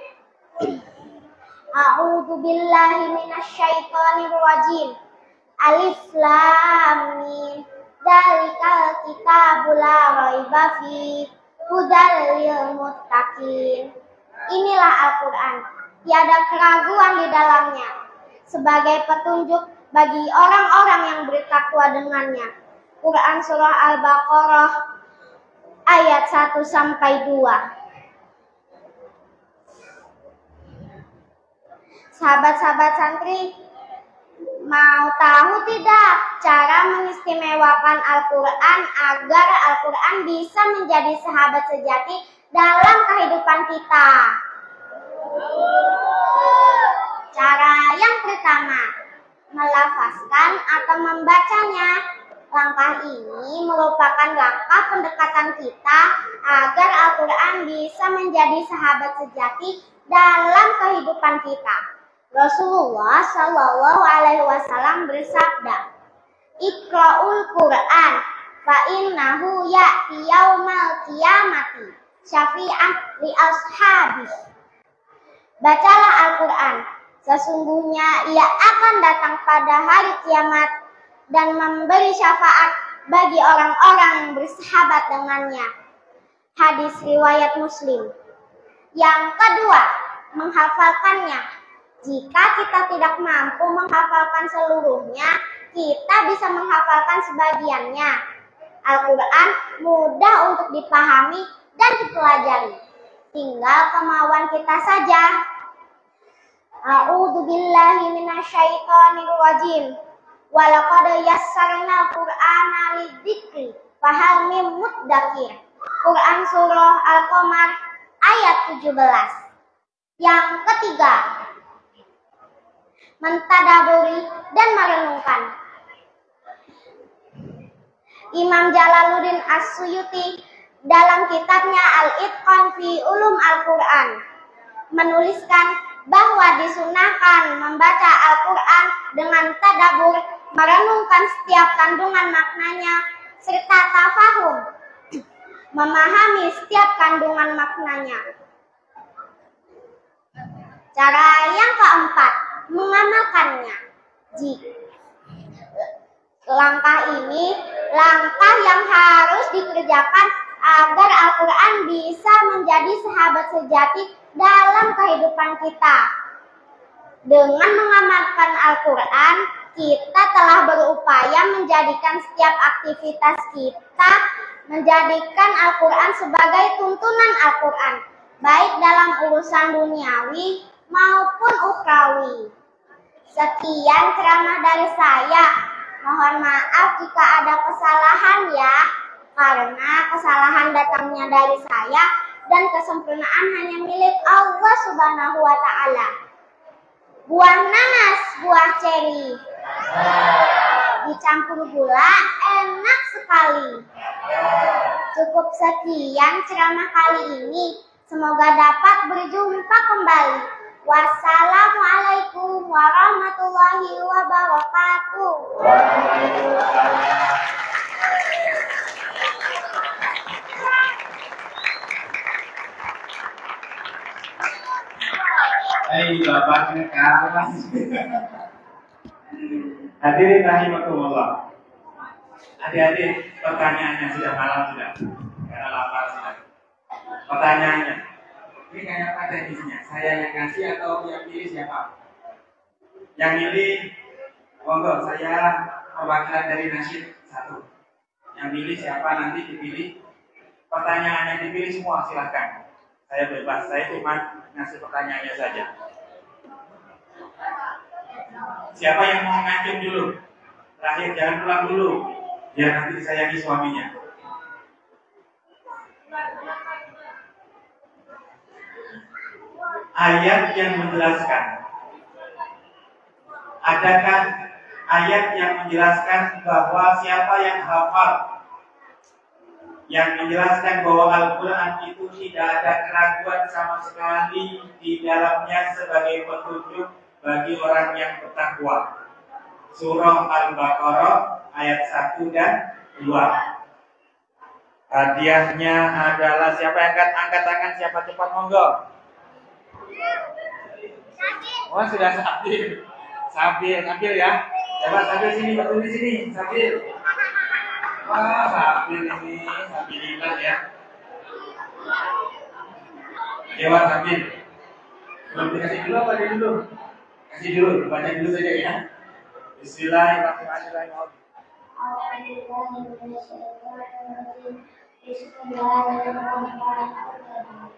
A'udzu billahi minasyaitonir rajim. Alif Lam Mim. Dzalikal kitabul la raiba fihi hudal lil muttaqin. Inilah Al-Quran, tiada keraguan di dalamnya, sebagai petunjuk bagi orang-orang yang bertakwa dengannya. Quran Surah Al-Baqarah ayat 1-2. Sahabat-sahabat santri, mau tahu tidak cara mengistimewakan Al-Quran agar Al-Quran bisa menjadi sahabat sejati dalam kehidupan kita? Cara yang pertama, melafazkan atau membacanya. Langkah ini merupakan langkah pendekatan kita agar Al-Quran bisa menjadi sahabat sejati dalam kehidupan kita. Rasulullah Shallallahu Alaihi Wasallam bersabda, "Iqra'ul Quran, fa innahu ya'ti yaumal qiyamati syafi'an li ashabih." Bacalah Al-Quran, sesungguhnya ia akan datang pada hari kiamat dan memberi syafaat bagi orang-orang yang bersahabat dengannya. Hadis riwayat Muslim. Yang kedua, menghafalkannya. Jika kita tidak mampu menghafalkan seluruhnya, kita bisa menghafalkan sebagiannya. Al-Quran mudah untuk dipahami dan dipelajari. Tinggal kemauan kita saja. A'udzu billahi minasyaitonir rajim. Walaqad yassarnal Qur'ana lidzikri fahal mim muddakir. Quran Surah Al-Qamar ayat 17. Yang ketiga, mentadaburi dan merenungkan. Imam Jalaluddin As-Suyuti dalam kitabnya Al-Itqan fi Ulum Al-Quran menuliskan bahwa disunahkan membaca Al-Quran dengan tadabur, merenungkan setiap kandungan maknanya, serta tafahum, memahami setiap kandungan maknanya. Cara yang keempat, mengamalkannya. Langkah ini langkah yang harus dikerjakan agar Al-Quran bisa menjadi sahabat sejati dalam kehidupan kita. Dengan mengamalkan Al-Quran, kita telah berupaya menjadikan setiap aktivitas kita menjadikan Al-Quran sebagai tuntunan Al-Quran, baik dalam urusan duniawi maupun ukhrawi. Sekian ceramah dari saya. Mohon maaf jika ada kesalahan ya, karena kesalahan datangnya dari saya dan kesempurnaan hanya milik Allah Subhanahu wa Ta'ala. Buah nanas, buah ceri. Dicampur gula, enak sekali. Cukup sekian ceramah kali ini. Semoga dapat berjumpa kembali. Wassalamualaikum warahmatullahi wabarakatuh. Bapaknya kelas. Hadirin rahimakumullah. Adik-adik, pertanyaannya sudah malam sudah, karena lapar sudah. Pertanyaannya, ini kayak apa teknisnya? Saya yang kasih atau yang pilih siapa? Yang pilih, monggo saya perwakilan dari nasyid satu. Yang pilih siapa nanti dipilih. Pertanyaan yang dipilih semua silahkan. Saya bebas, saya cuma ngasih pertanyaannya saja. Siapa yang mau ngancam dulu? Terakhir jangan pulang dulu, biar nanti disayangi suaminya. Ayat yang menjelaskan. Adakah ayat yang menjelaskan bahwa siapa yang hafal, yang menjelaskan bahwa Al-Quran itu tidak ada keraguan sama sekali di dalamnya sebagai petunjuk bagi orang yang bertakwa? Surah Al-Baqarah ayat 1 dan 2. Hadiahnya adalah siapa yang angkat tangan, siapa cepat monggo. Oh sudah Sabil. Sabil ya. Coba Sabil sini, betul di sini, Sabil. Wah, Sabil ini, Sabilillah ya. Dewa Sabil. Belum dikasih dulu apa dia dulu? Kasih dulu, baca dulu saja ya. Bismillahirrahmanirrahim. Bismillahirrahmanirrahim.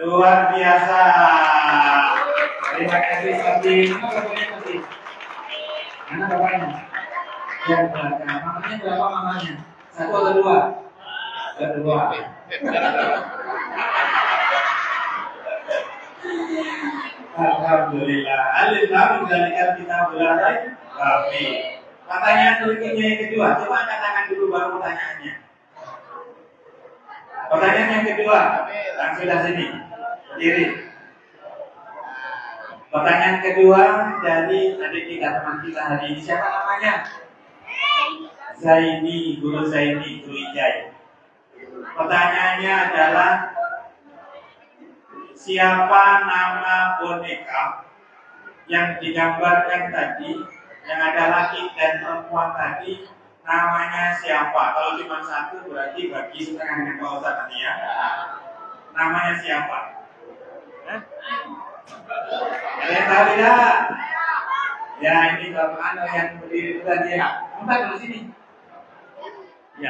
Luar biasa. Terima kasih Sabil. Mana bapaknya? Yang belakang. Mamanya berapa mamanya? Satu atau dua? Dua. Alhamdulillah. Alif lam dzalika kita belajar Rafi. Pertanyaan berikutnya yang kedua. Coba angkat tangan dulu baru pertanyaannya. Pertanyaan yang kedua. Yang sudah sini. Kiri. Pertanyaan kedua dari adik kita teman kita hari ini. Siapa namanya? Zaini, Guru Zaini, Guru Ijai. Pertanyaannya adalah siapa nama boneka yang digambarkan tadi, yang ada laki dan perempuan tadi, namanya siapa? Kalau cuma satu berarti bagi setengah dengan Pak Ustaz tadi ya. Namanya siapa? Ada yang tahu tidak? Ya ini Bapak Anda yang berdiri itu tadi ya. Empat dulu sini. Ya.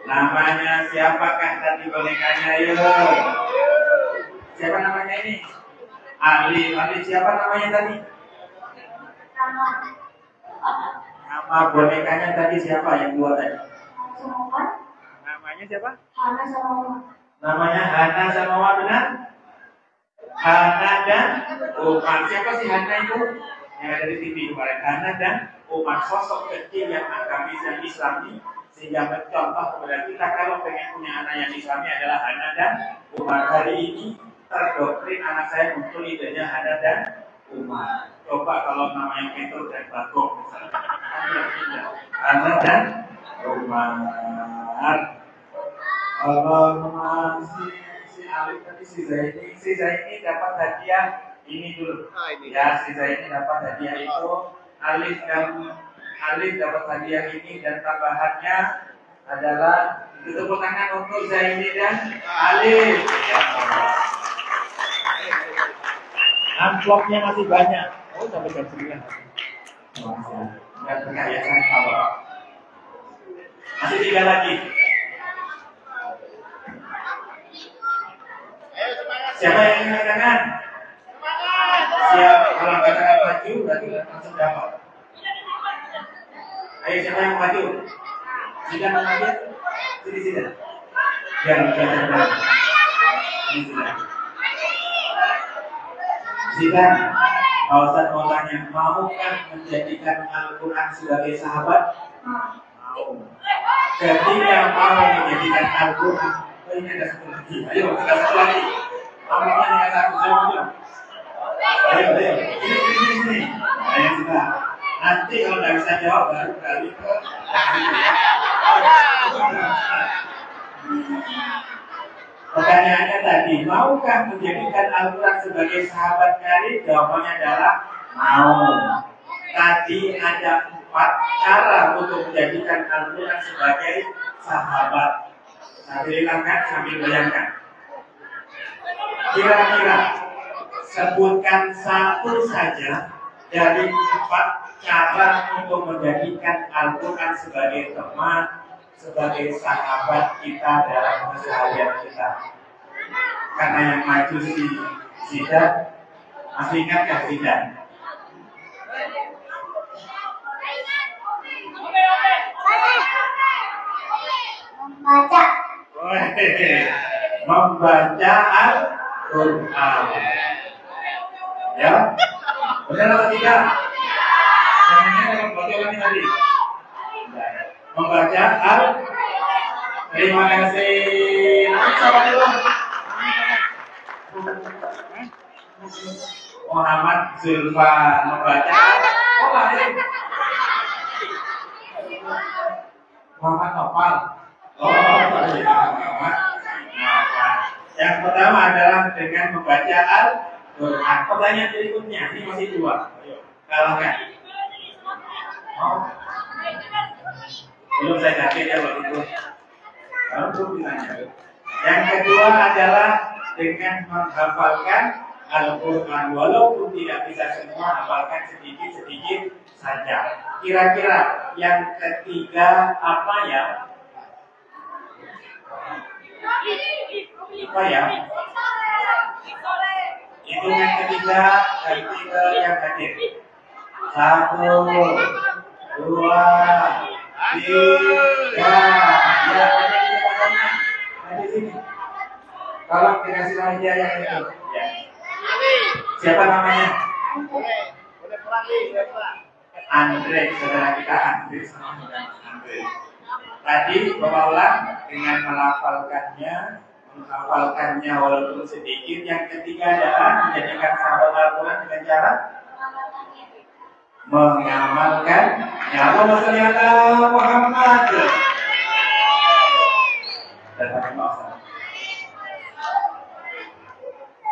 Namanya siapakah tadi bonekanya? Ayo. Siapa namanya ini? Ali siapa namanya tadi? Nama bonekanya tadi siapa yang dua tadi? Namanya siapa? Hana sama Mama. Namanya Hana sama Mama, benar? Hana dan Umar. Siapa sih Hana itu? Yang ada di TV kemarin. Hana dan Umar, sosok kecil yang agamis dan Islami, sehingga mencontoh kepada kita kalau pengen punya anak yang Islami adalah Hana dan Umar. Hari ini terdoktrin anak saya muncul idenya Hana dan Umar. Coba kalau namanya Petrus dan Bagong misalnya. Hana dan Umar. Allahumma si Alif tadi si Zaini dapat hadiah ini dulu. Ya, si Zaini dapat hadiah itu. Alif dapat hadiah ini dan tambahannya adalah tepuk tangan untuk Zaini dan Alif. Ya. Amplopnya masih banyak. Oh, sampai jam 9. Dan perkayaan apa? Masih 3 lagi. Siapa yang ingin tangan? Siap. Kalau katakan maju berarti langsung dapat. Ayo siapa yang maju? Sidang maju? Sini. Yang benar. Ini sudah. Sidang. Pak Ustadz mau tanya, maukah menjadikan Al-Quran sebagai sahabat? Mau. Ketika mau menjadikan Al-Quran, ini ada satu lagi. Ayo, ada satu lagi. Ambilnya dengan satu saja. Ayo. Ini. Ayo sudah. Nanti kalau nggak bisa jawab baru kali ke. Pertanyaannya tadi, maukah menjadikan Al-Quran sebagai sahabat karib? Jawabannya adalah mau. Tadi ada 4 cara untuk menjadikan Al-Quran sebagai sahabat. Sambil hilangkan, sambil bayangkan. Kira-kira sebutkan satu saja dari 4 cara untuk menjadikan Al-Quran sebagai teman, sebagai sahabat kita dalam keseharian kita. Karena yang maju si Zidan, masih ingat kan Zidan? Membaca Al-Quran. Ya, benar atau tidak? Membaca ulangi tadi. Membaca terima kasih. Siapa dulu? Muhammad Zulfan membaca. Oh, lain. Muhammad Nopal. Oh, Muhammad. Yang pertama adalah dengan membaca Al-Quran. Pertanyaan berikutnya, ini masih 2. Ayo, kalahkan. Oh. Belum saya yakin ya waktu itu. Baru ditanya. Yang kedua adalah dengan menghafalkan Al-Quran. Walaupun tidak bisa semua, hafalkan sedikit-sedikit saja. Kira-kira yang ketiga apa ya? Apa ya? Itu yang ketiga yang hadir. 1, 2, 3. Ya, ada di sini. Kalau dikasih hadiah yang itu. Ya. Siapa namanya? Andre, saudara kita Andre sama Andre. Tadi Bapak ulang dengan menghafalkannya walaupun sedikit. Yang ketiga adalah menjadikan sahabat Al-Quran dengan cara mengamalkan. Ya Allah sallallahu Muhammad.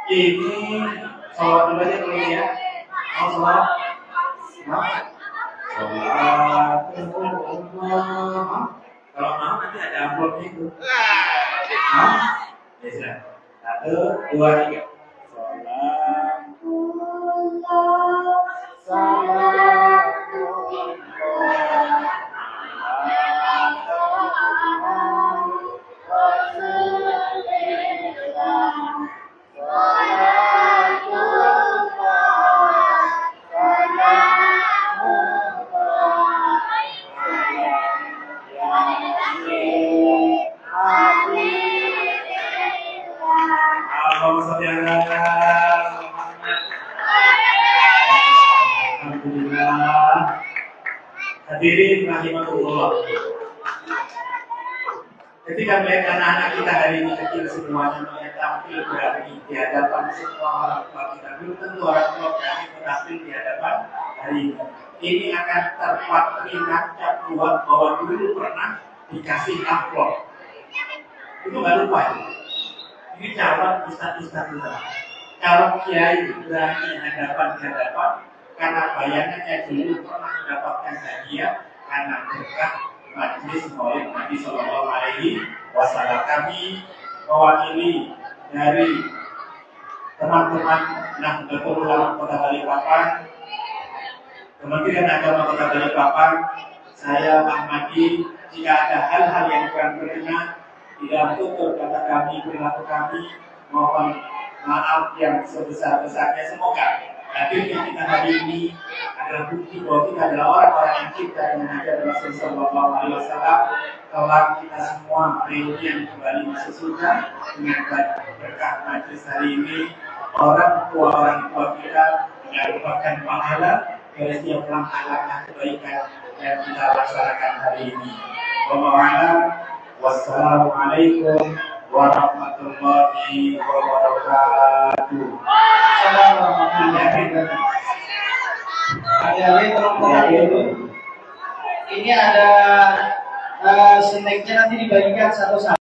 Ini sholat dulu aja dulu ya. Mau sholat? Kalau mau nanti ada amplopnya itu. Ya sudah. 1, 2, 3. Hadirin rahimahullah. Ketika melihat anak-anak kita hari ini kecil semuanya melihat tampil berani di hadapan semua orang tua kita, belum tentu orang tua berani tampil di hadapan hari ini. Ini akan terpatringan cap kuat bahwa dulu pernah dikasih amplop. Itu nggak lupa ya. Ini calon ustaz-ustaz kita. Kalau kiai berani hadapan karena bayangannya dulu pernah mendapatkan hadiah karena berkah majlis maulid Nabi Sallallahu Alaihi Wasallam. Kami mewakili dari teman-teman Nahdlatul Ulama Kota Balikpapan, Kementerian Agama Kota Balikpapan, saya Ahmadi, jika ada hal-hal yang kurang berkenan tidak tutur kata kami, perilaku kami, mohon maaf yang sebesar-besarnya. Semoga hadirnya kita hari ini adalah bukti bahwa kita adalah orang-orang yang cinta dengan ajaran Rasul Sallallahu Alaihi Wasallam. Kelak kita semua reunian kembali masuk surga dengan berkah majelis hari ini. Orang tua kita mendapatkan pahala dari setiap langkah-langkah kebaikan yang kita laksanakan hari ini. Wassalamualaikum warahmatullahi wabarakatuh. Adik-adik tolong tenang dulu. Ini ada snacknya nanti dibagikan satu-satu.